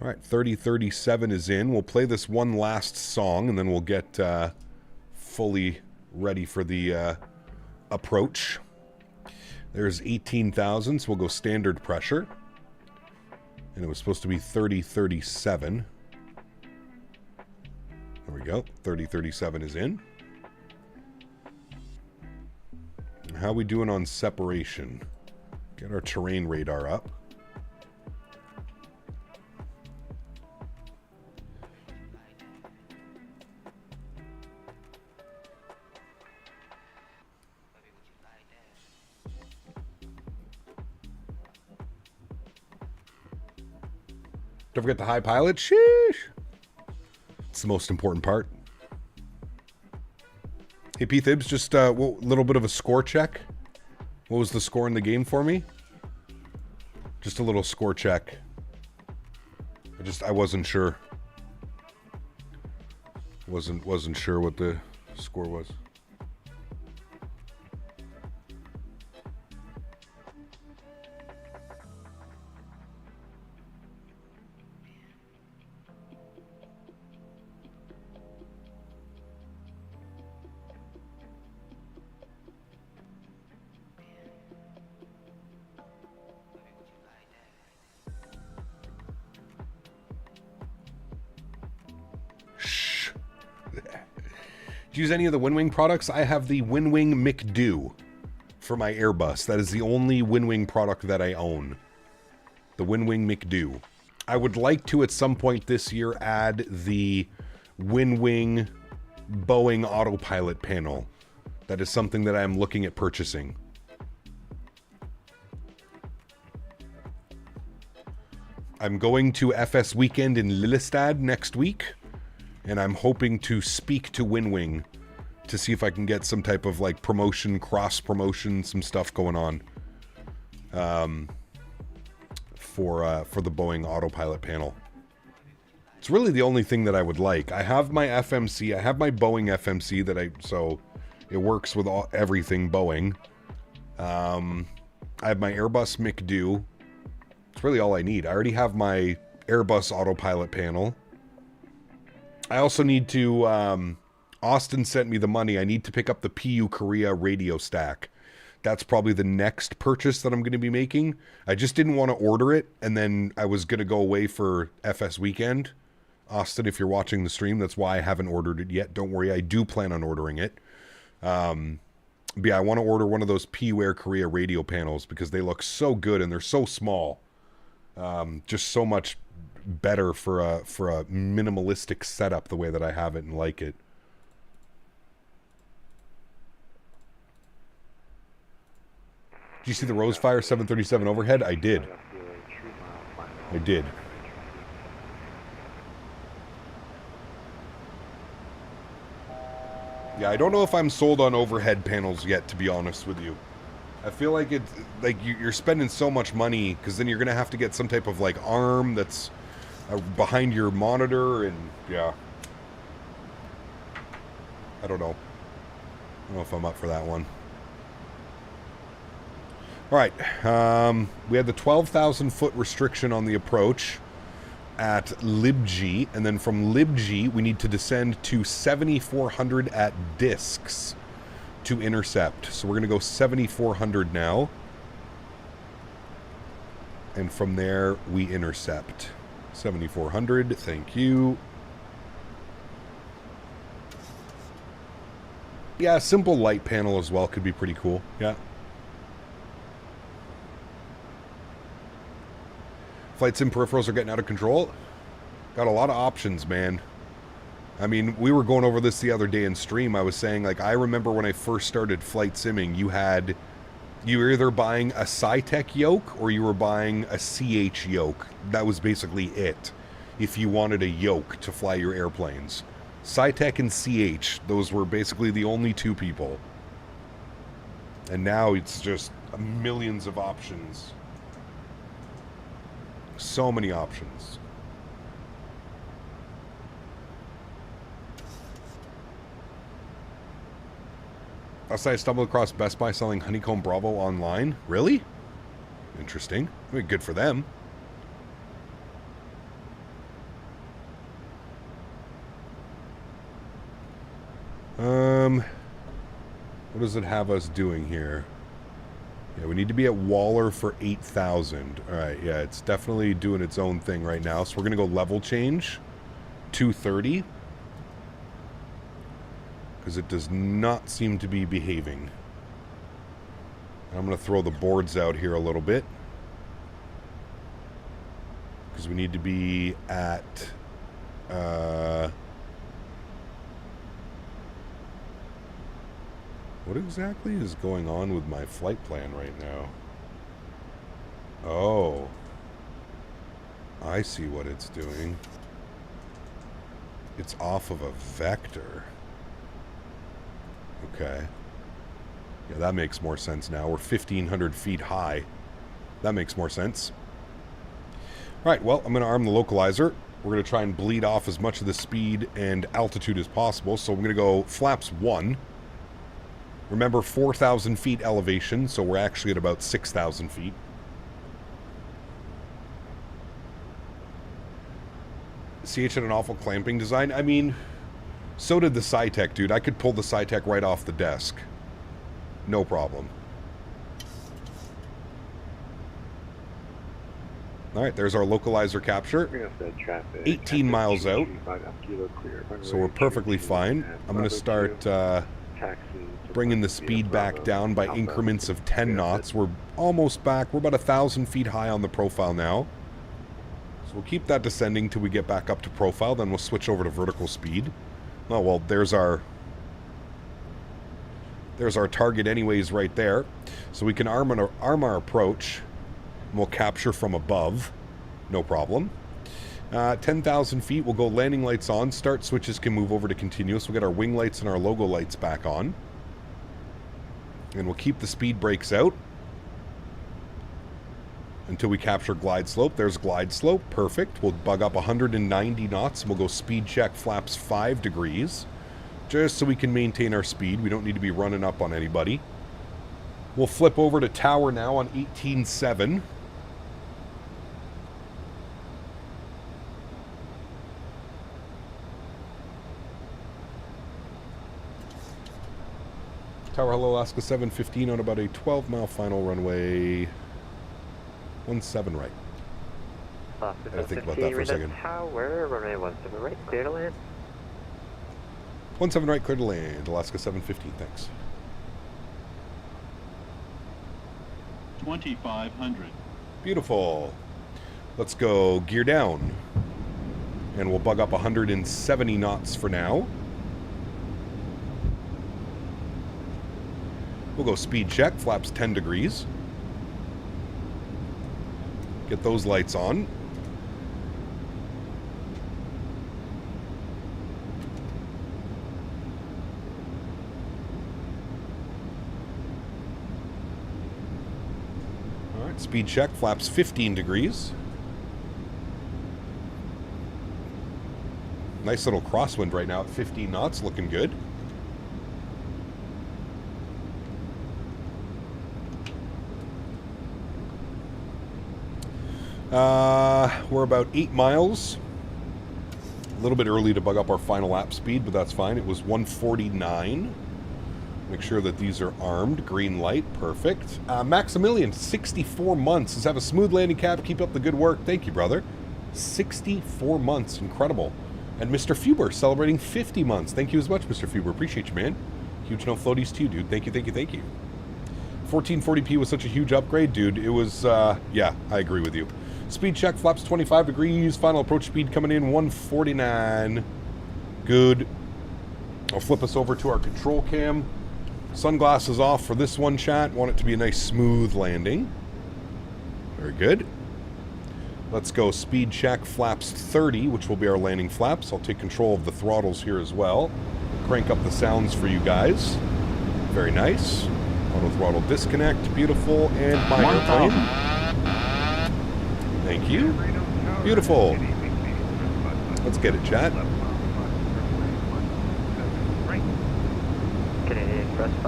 All right, 37 is in. We'll play this one last song, and then we'll get fully ready for the approach. There's 18,000, so we'll go standard pressure. And it was supposed to be 37. There we go. 37 is in. How are we doing on separation? Get our terrain radar up. Don't forget the high pilot. Sheesh. It's the most important part. Hey, P. Thibs, just a little bit of a score check. What was the score in the game for me? Just a little score check. I wasn't sure. Wasn't sure what the score was. Do you use any of the Winwing products? I have the Winwing McDo for my Airbus. That is the only Winwing product that I own. The Winwing McDo. I would like to, at some point this year, add the Winwing Boeing autopilot panel. That is something that I'm looking at purchasing. I'm going to FS Weekend in Lillestad next week. And I'm hoping to speak to Winwing to see if I can get some type of like promotion, cross promotion, some stuff going on for the Boeing autopilot panel. It's really the only thing that I would like. I have my FMC, I have my Boeing FMC so it works with everything Boeing. I have my Airbus McDo. It's really all I need. I already have my Airbus autopilot panel. I also need to, Austin sent me the money. I need to pick up the PU Korea radio stack. That's probably the next purchase that I'm going to be making. I just didn't want to order it, and then I was going to go away for FS Weekend. Austin, if you're watching the stream, that's why I haven't ordered it yet. Don't worry, I do plan on ordering it. But yeah, I want to order one of those PU Air Korea radio panels because they look so good and they're so small. Just so much better for a minimalistic setup the way that I have it and like it. Did you see the Rosefire 737 overhead? I did. I did. Yeah, I don't know if I'm sold on overhead panels yet, to be honest with you. I feel like it's like you're spending so much money because then you're gonna have to get some type of like arm that's behind your monitor, and yeah, I don't know. I don't know if I'm up for that one. All right, we had the 12,000 foot restriction on the approach at Libg, and then from Libg we need to descend to 7,400 at discs to intercept. So we're gonna go 7,400 now, and from there we intercept. 7,400, thank you. Yeah, a simple light panel as well could be pretty cool. Yeah. Flight sim peripherals are getting out of control. Got a lot of options, man. I mean, we were going over this the other day in stream. I was saying, like, I remember when I first started flight simming, you were either buying a Cytec yoke or you were buying a CH yoke. That was basically it. If you wanted a yoke to fly your airplanes. Cytec and CH, those were basically the only two people. And now it's just millions of options. So many options. I stumbled across Best Buy selling Honeycomb Bravo online. Really? Interesting. I mean, good for them. What does it have us doing here? Yeah, we need to be at Waller for 8,000. All right, yeah, it's definitely doing its own thing right now. So we're going to go level change, 230. Because it does not seem to be behaving. I'm going to throw the boards out here a little bit. Because we need to be at... what exactly is going on with my flight plan right now? Oh. I see what it's doing. It's off of a vector. Okay. Yeah, that makes more sense now. We're 1,500 feet high. That makes more sense. All right, well, I'm going to arm the localizer. We're going to try and bleed off as much of the speed and altitude as possible. So I'm going to go flaps 1. Remember, 4,000 feet elevation, so we're actually at about 6,000 feet. CH had an awful clamping design. I mean, so did the SciTech, dude. I could pull the SciTech right off the desk. No problem. All right, there's our localizer capture. 18 miles out. So we're perfectly fine. I'm going to start bringing the speed back down by increments of 10 knots. We're almost back. We're about 1,000 feet high on the profile now. So we'll keep that descending till we get back up to profile. Then we'll switch over to vertical speed. Oh, well, there's our target anyways right there. So we can arm our approach. And we'll capture from above. No problem. 10,000 feet, we'll go landing lights on. Start switches can move over to continuous. We'll get our wing lights and our logo lights back on. And we'll keep the speed brakes out until we capture glide slope. There's glide slope. Perfect. We'll bug up 190 knots. And we'll go speed check flaps 5 degrees. Just so we can maintain our speed. We don't need to be running up on anybody. We'll flip over to tower now on 18.7. Tower, hello, Alaska 715 on about a 12-mile final runway. 17 right. I gotta think about that for a second. Tower, runway 17 right, clear to land. 17 right, clear to land. Alaska 715, thanks. 2,500. Beautiful. Let's go gear down. And we'll bug up 170 knots for now. We'll go speed check, flaps 10 degrees. Get those lights on. All right, speed check, flaps 15 degrees. Nice little crosswind right now at 15 knots, looking good. We're about 8 miles. A little bit early to bug up our final lap speed, but that's fine. It was 149. Make sure that these are armed. Green light, perfect. Maximilian, 64 months. Let's have a smooth landing cap. Keep up the good work. Thank you, brother. 64 months, incredible. And Mr. Fuber celebrating 50 months. Thank you as much, Mr. Fuber. Appreciate you, man. Huge no floaties to you, dude. Thank you, thank you, thank you. 1440p was such a huge upgrade, dude. It was, yeah, I agree with you. Speed check, flaps 25 degrees. Final approach speed coming in 149. Good. I'll flip us over to our control cam. Sunglasses off for this one, chat. Want it to be a nice smooth landing. Very good. Let's go speed check, flaps 30, which will be our landing flaps. I'll take control of the throttles here as well. Crank up the sounds for you guys. Very nice. Auto throttle disconnect, beautiful, and my airplane. Thank you. Beautiful. Let's get it, chat.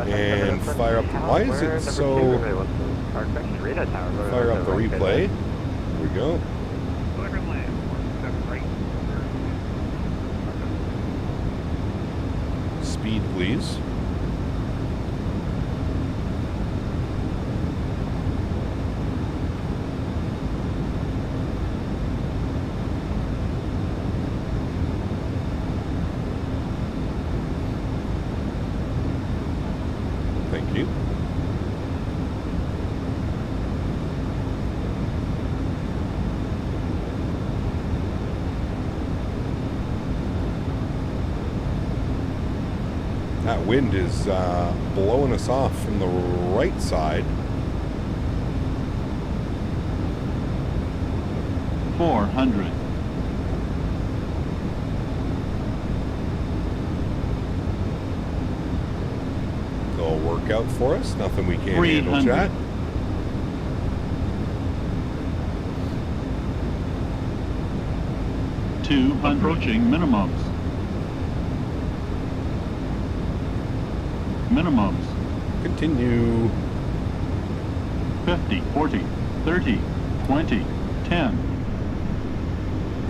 And fire up the, why is it so, fire up the replay. Here we go. Speed, please. Thank you. That wind is blowing us off from the right side. 400. work out for us. Nothing we can't handle, 300. chat. Approaching minimums. Minimums. Continue. 50, 40, 30, 20, 10.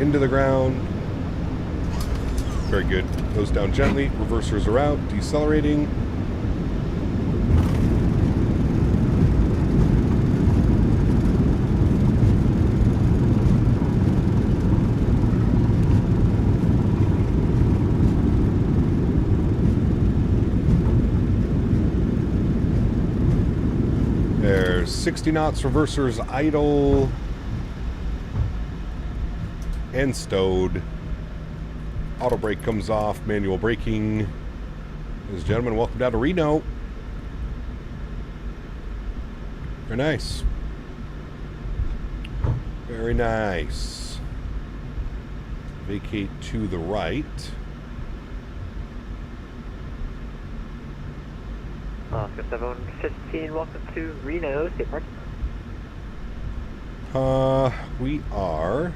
Into the ground. Very good. Goes down gently. Reversers are out. Decelerating. There's 60 knots. Reversers idle. And stowed. Auto brake comes off. Manual braking. Ladies and gentlemen, welcome down to Reno. Very nice. Very nice. Vacate to the right. Oscar 715, welcome to Reno State Park. We are.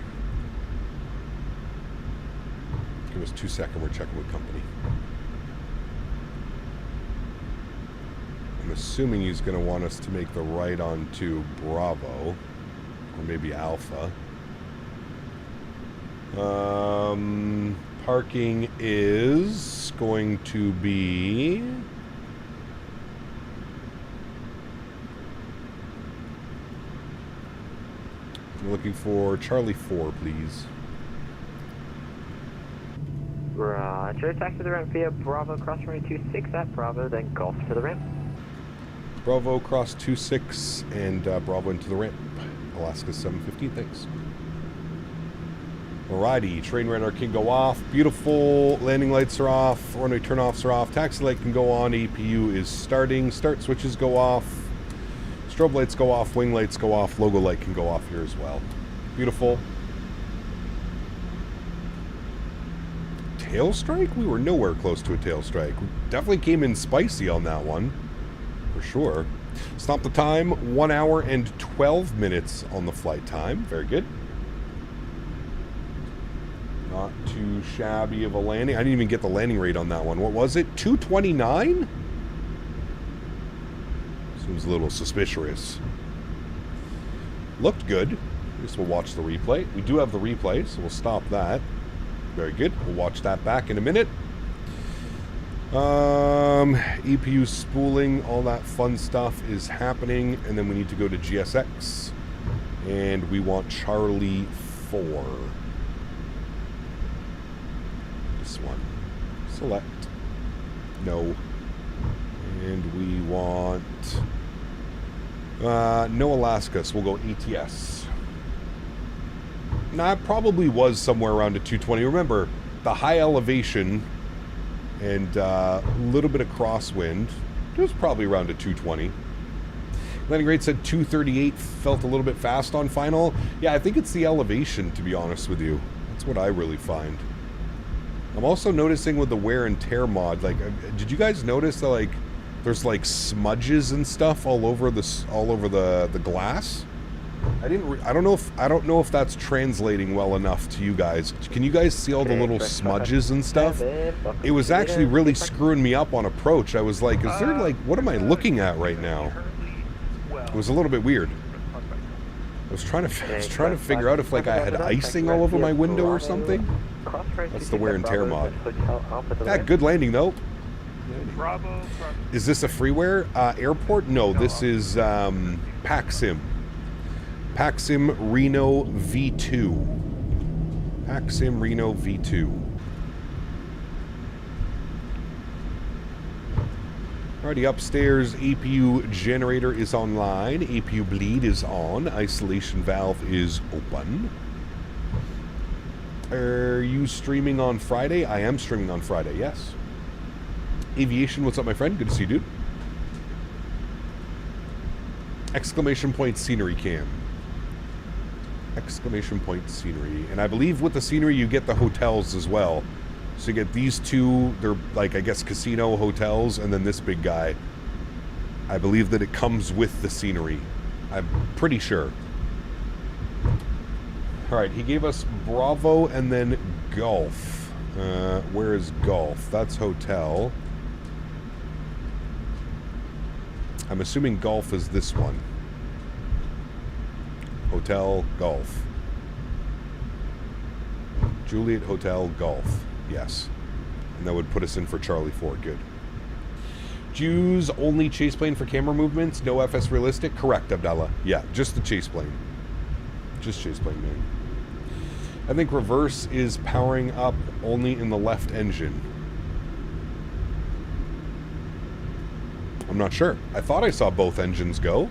Give us 2 seconds, we're checking with company. I'm assuming he's going to want us to make the right onto Bravo, or maybe Alpha. Parking is going to be... I'm looking for Charlie 4, please. Roger, taxi to the ramp via Bravo, cross runway 26 at Bravo, then Golf to the ramp. Bravo, cross 26, and Bravo into the ramp. Alaska 715, thanks. Alrighty, train radar can go off. Beautiful, landing lights are off, runway turnoffs are off, taxi light can go on, APU is starting, start switches go off, strobe lights go off, wing lights go off, logo light can go off here as well. Beautiful. Tail strike? We were nowhere close to a tail strike. We definitely came in spicy on that one, for sure. Stop the time, 1 hour and 12 minutes on the flight time. Very good. Not too shabby of a landing. I didn't even get the landing rate on that one. What was it? 229? Seems a little suspicious. Looked good. I guess we'll watch the replay. We do have the replay, so we'll stop that. Very good. We'll watch that back in a minute. EPU spooling, all that fun stuff is happening. And then we need to go to GSX. And we want Charlie 4. This one. Select. No. And we want... no Alaska, so we'll go ATS. Nah, it probably was somewhere around a 220. Remember, the high elevation and a little bit of crosswind, it was probably around a 220. Landing rate said 238, felt a little bit fast on final. Yeah, I think it's the elevation, to be honest with you. That's what I really find. I'm also noticing with the wear and tear mod, like, did you guys notice that, like, there's like smudges and stuff all over the glass? I don't know if that's translating well enough to you guys. Can you guys see all the little smudges and stuff? It was actually really screwing me up on approach. I was like, is there like, what am I looking at right now? It was a little bit weird. I was trying to figure out if like I had icing all over my window or something. That's the wear and tear mod. Yeah, good landing though. Bravo. Is this a freeware airport? No, this is PAXIM. PAXIM Reno V2. PAXIM Reno V2. Alrighty, upstairs, APU generator is online. APU bleed is on. Isolation valve is open. Are you streaming on Friday? I am streaming on Friday, yes. Aviation, what's up, my friend? Good to see you, dude. Exclamation point scenery cam. Exclamation point scenery. And I believe with the scenery you get the hotels as well. So you get these two, they're like, I guess, casino hotels, and then this big guy. I believe that it comes with the scenery. I'm pretty sure. Alright, he gave us Bravo and then Golf. Where is Golf? That's hotel. I'm assuming Golf is this one. Hotel, Golf. Juliet Hotel, Golf. Yes. And that would put us in for Charlie 4. Good. Use only chase plane for camera movements? No FS realistic? Correct, Abdallah. Yeah, just the chase plane. Just chase plane, man. I think reverse is powering up only in the left engine. I'm not sure. I thought I saw both engines go.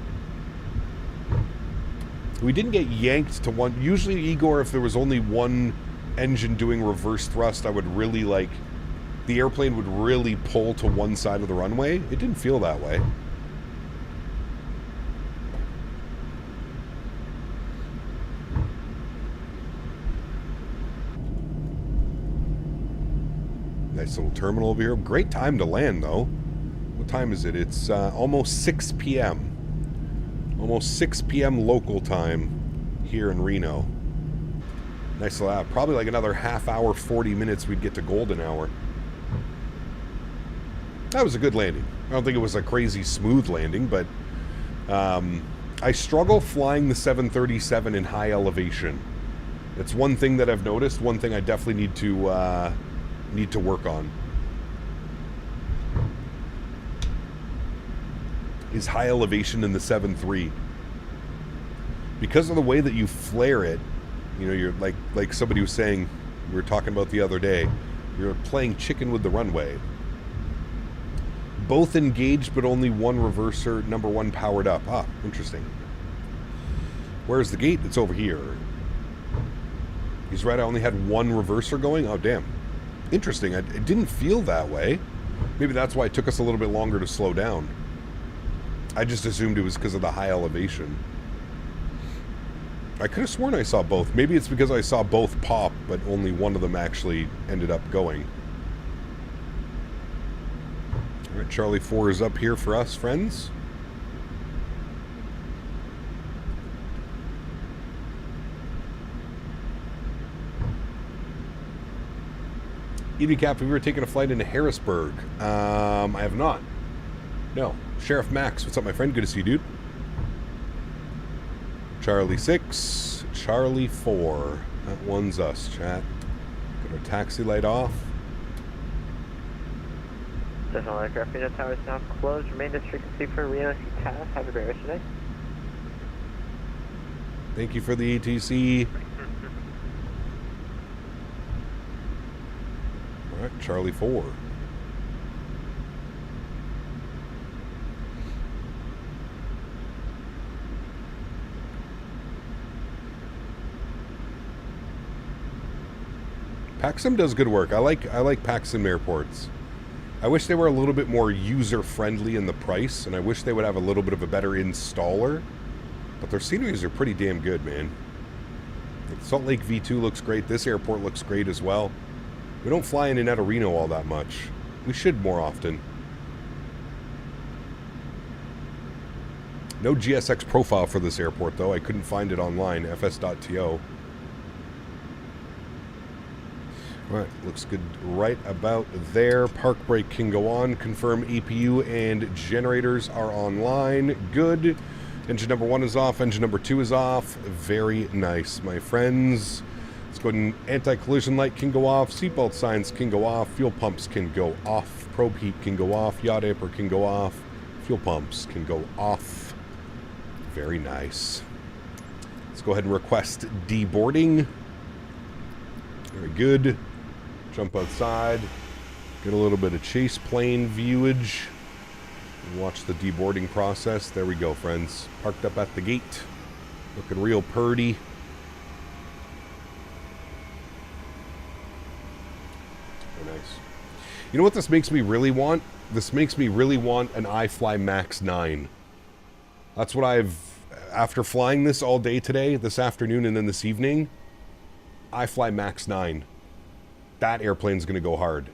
We didn't get yanked to one. Usually, Igor, if there was only one engine doing reverse thrust, I would really like... The airplane would really pull to one side of the runway. It didn't feel that way. Nice little terminal over here. Great time to land, though. What time is it? It's almost 6 p.m. Almost 6 p.m. local time here in Reno. Nice little, probably like another half hour, 40 minutes we'd get to golden hour. That was a good landing. I don't think it was a crazy smooth landing, but I struggle flying the 737 in high elevation. It's one thing that I've noticed, one thing I definitely need to work on. Is high elevation in the 7.3. Because of the way that you flare it, you know, you're like somebody was saying, we were talking about the other day, you're playing chicken with the runway. Both engaged, but only one reverser, number one powered up. Ah, interesting. Where's the gate? It's over here. He's right, I only had one reverser going? Oh, damn. Interesting. It didn't feel that way. Maybe that's why it took us a little bit longer to slow down. I just assumed it was because of the high elevation. I could have sworn I saw both. Maybe it's because I saw both pop, but only one of them actually ended up going. Alright, Charlie 4 is up here for us, friends. EVCAP, have you ever taken a flight into Harrisburg? I have not. No. Sheriff Max, what's up, my friend? Good to see you, dude. Charlie 6, Charlie 4. That one's us, chat. Got our taxi light off. Definitely aircraft Reno Tower is now closed. Remain this frequency for Reno CTAS. Have a great rest today. Thank you for the ATC. Alright, Charlie 4. PacSim does good work. I like PacSim airports. I wish they were a little bit more user-friendly in the price, and I wish they would have a little bit of a better installer. But their sceneries are pretty damn good, man. Salt Lake V2 looks great. This airport looks great as well. We don't fly in and out of Reno all that much. We should more often. No GSX profile for this airport, though. I couldn't find it online. fs.to. Alright, looks good right about there. Park brake can go on. Confirm APU and generators are online. Good. Engine number 1 is off. Engine number 2 is off. Very nice, my friends. Let's go ahead and anti-collision light can go off. Seatbelt signs can go off. Fuel pumps can go off. Probe heat can go off. Yacht damper can go off. Fuel pumps can go off. Very nice. Let's go ahead and request deboarding. Very good. Jump outside, get a little bit of chase plane viewage, and watch the deboarding process. There we go, friends. Parked up at the gate, looking real purty. Very nice. You know what this makes me really want? This makes me really want an iFly Max 9. That's what after flying this all day today, this afternoon, and then this evening, iFly Max 9. That airplane's going to go hard.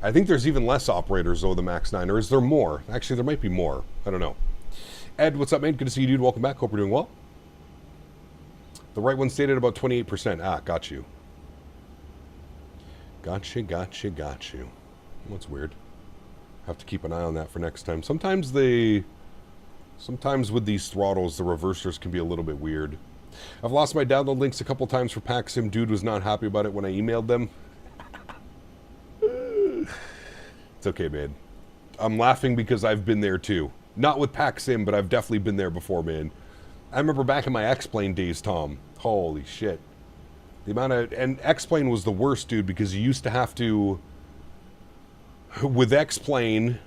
I think there's even less operators, though, the Max 9. Or is there more? Actually, there might be more. I don't know. Ed, what's up, man? Good to see you, dude. Welcome back. Hope you're doing well. The right one stayed at about 28%. Ah, got you. Got you. That's weird. Have to keep an eye on that for next time. Sometimes with these throttles, the reversers can be a little bit weird. I've lost my download links a couple times for PAXIM. Dude was not happy about it when I emailed them. It's okay, man. I'm laughing because I've been there too. Not with PAXIM, but I've definitely been there before, man. I remember back in my X-Plane days, Tom. Holy shit. The amount of... And X-Plane was the worst, dude, because you used to have to... With X-Plane,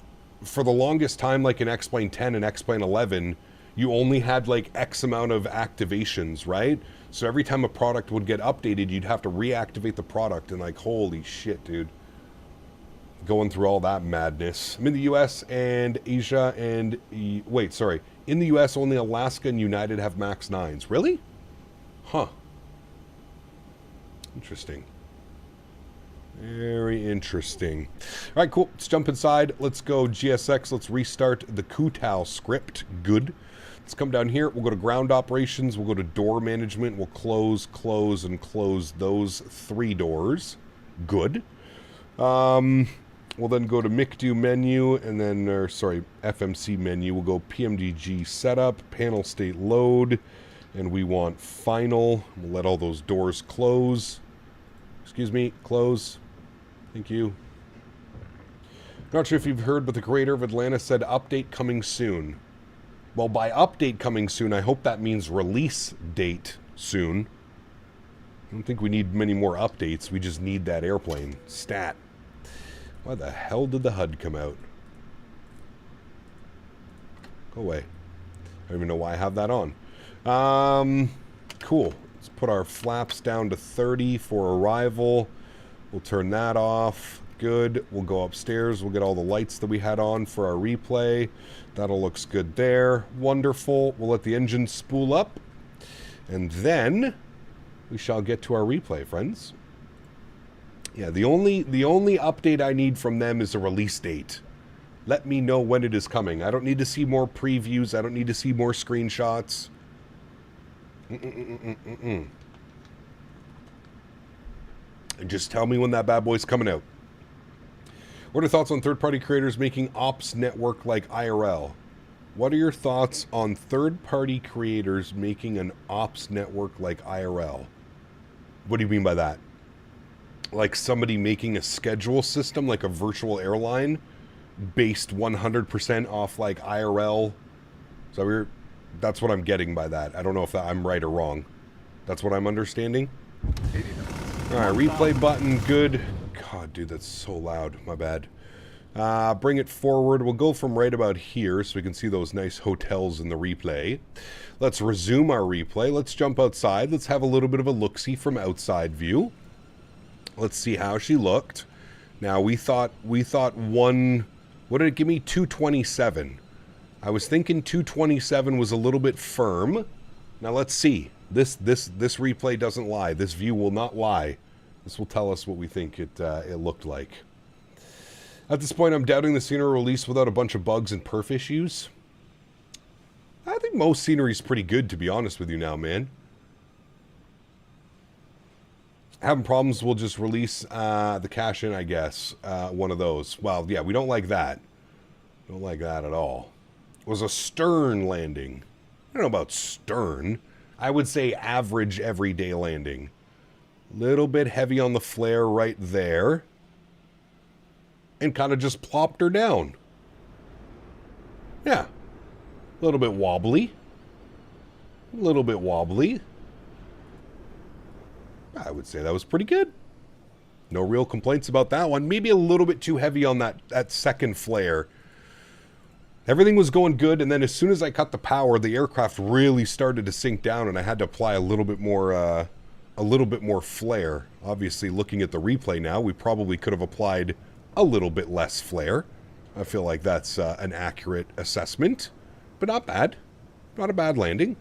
for the longest time, like in X-Plane 10 and X-Plane 11, you only had like X amount of activations, right? So every time a product would get updated, you'd have to reactivate the product, and like, holy shit, dude. Going through all that madness. I'm in the US and Asia and... Wait, sorry. In the US, only Alaska and United have Max 9s. Really? Huh. Interesting. Very interesting. All right, cool. Let's jump inside. Let's go GSX. Let's restart the Kutao script. Good. Let's come down here. We'll go to ground operations. We'll go to door management. We'll close, and close those 3 doors. Good. We'll then go to MICDO menu, and then, FMC menu. We'll go PMDG setup, panel state load, and we want final. We'll let all those doors close. Excuse me, close. Thank you. Not sure if you've heard, but the creator of Atlanta said update coming soon. Well, by update coming soon, I hope that means release date soon. I don't think we need many more updates. We just need that airplane. Stat. Why the hell did the HUD come out? Go away. I don't even know why I have that on. Cool. Let's put our flaps down to 30 for arrival. We'll turn that off. Good. We'll go upstairs. We'll get all the lights that we had on for our replay. That all looks good there. Wonderful. We'll let the engine spool up. And then we shall get to our replay, friends. Yeah, the only update I need from them is a release date. Let me know when it is coming. I don't need to see more previews. I don't need to see more screenshots. And just tell me when that bad boy's coming out. What are your thoughts on third-party creators making ops network like IRL? What are your thoughts on third-party creators making an ops network like IRL? What do you mean by that? Like somebody making a schedule system, like a virtual airline, based 100% off like IRL. So that's what I'm getting by that. I don't know if I'm right or wrong. That's what I'm understanding. All right, replay button, good. God, dude, that's so loud. My bad. Bring it forward. We'll go from right about here so we can see those nice hotels in the replay. Let's resume our replay. Let's jump outside. Let's have a little bit of a look-see from outside view. Let's see how she looked. Now, we thought one... What did it give me? 227. I was thinking 227 was a little bit firm. Now, let's see. This replay doesn't lie. This view will not lie. This will tell us what we think it looked like. At this point, I'm doubting the scenery release without a bunch of bugs and perf issues. I think most scenery is pretty good, to be honest with you now, man. Having problems, we'll just release the cash in, I guess. One of those. Well, yeah, we don't like that. Don't like that at all. It was a stern landing. I don't know about stern. I would say average everyday landing. Little bit heavy on the flare right there. And kind of just plopped her down. Yeah. A little bit wobbly. A little bit wobbly. I would say that was pretty good. No real complaints about that one. Maybe a little bit too heavy on that second flare. Everything was going good, and then as soon as I cut the power, the aircraft really started to sink down, and I had to apply a little bit more flare. Obviously, looking at the replay now, we probably could have applied a little bit less flare. I feel like that's an accurate assessment, but not bad. Not a bad landing.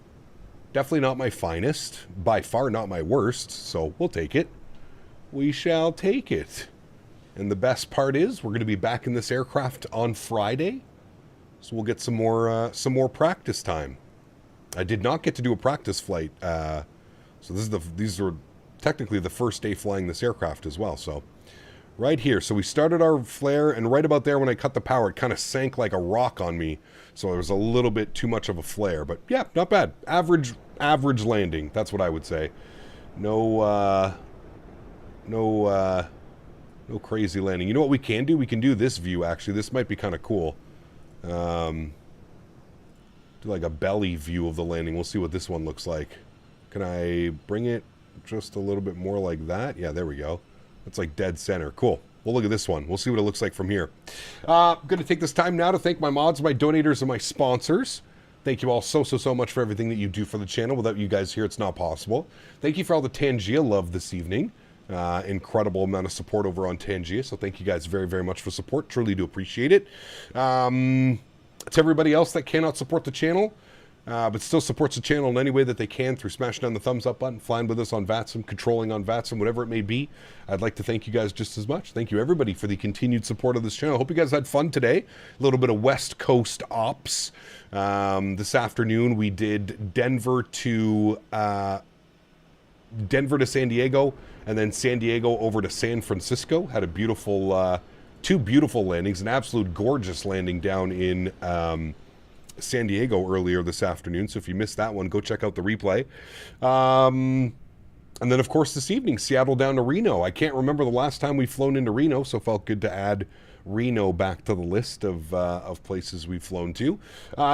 Definitely not my finest. By far not my worst, so we'll take it. We shall take it. And the best part is we're going to be back in this aircraft on Friday. So we'll get some more practice time. I did not get to do a practice flight. So these are technically the first day flying this aircraft as well. So right here. So we started our flare, and right about there when I cut the power, it kind of sank like a rock on me. So it was a little bit too much of a flare. But yeah, not bad. Average landing. That's what I would say. No crazy landing. You know what we can do? We can do this view, actually. This might be kind of cool. Do like a belly view of the landing. We'll see what this one looks like. Can I bring it just a little bit more like that? Yeah, there we go. That's like dead center. Cool. We'll look at this one. We'll see what it looks like from here. I'm going to take this time now to thank my mods, my donators, and my sponsors. Thank you all so much for everything that you do for the channel. Without you guys here, it's not possible. Thank you for all the Tangia love this evening. Incredible amount of support over on Tangia. So thank you guys very much for support. Truly do appreciate it. To everybody else that cannot support the channel, but still supports the channel in any way that they can through smashing down the thumbs up button, flying with us on VATSIM, controlling on VATSIM, whatever it may be, I'd like to thank you guys just as much. Thank you everybody for the continued support of this channel. I hope you guys had fun today. A little bit of West Coast ops. This afternoon we did Denver to San Diego, and then San Diego over to San Francisco. Had a beautiful, two beautiful landings, an absolute gorgeous landing down in San Diego earlier this afternoon. So if you missed that one, go check out the replay. And then, of course, this evening, Seattle down to Reno. I can't remember the last time we've flown into Reno, so it felt good to add Reno back to the list of places we've flown to.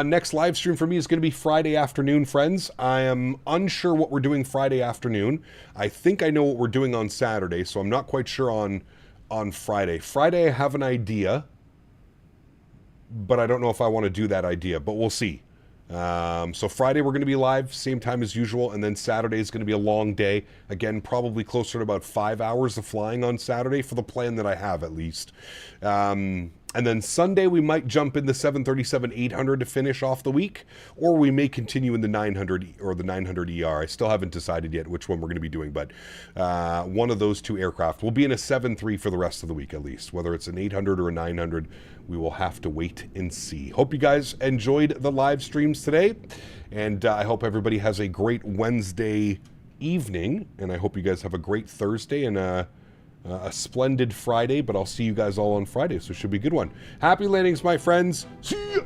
Next live stream for me is going to be Friday afternoon, friends. I am unsure what we're doing Friday afternoon. I think I know what we're doing on Saturday, so I'm not quite sure on Friday. Friday, I have an idea, but I don't know if I want to do that idea, but we'll see. So Friday we're going to be live, same time as usual, and then Saturday is going to be a long day. Again, probably closer to about 5 hours of flying on Saturday for the plan that I have, at least. And then Sunday we might jump in the 737-800 to finish off the week, or we may continue in the 900 or the 900ER. I still haven't decided yet which one we're going to be doing, but one of those two aircraft. We'll be in a 7-3 for the rest of the week at least. Whether it's an 800 or a 900, we will have to wait and see. Hope you guys enjoyed the live streams today, and I hope everybody has a great Wednesday evening, and I hope you guys have a great Thursday and a splendid Friday, but I'll see you guys all on Friday, so it should be a good one. Happy landings, my friends. See ya!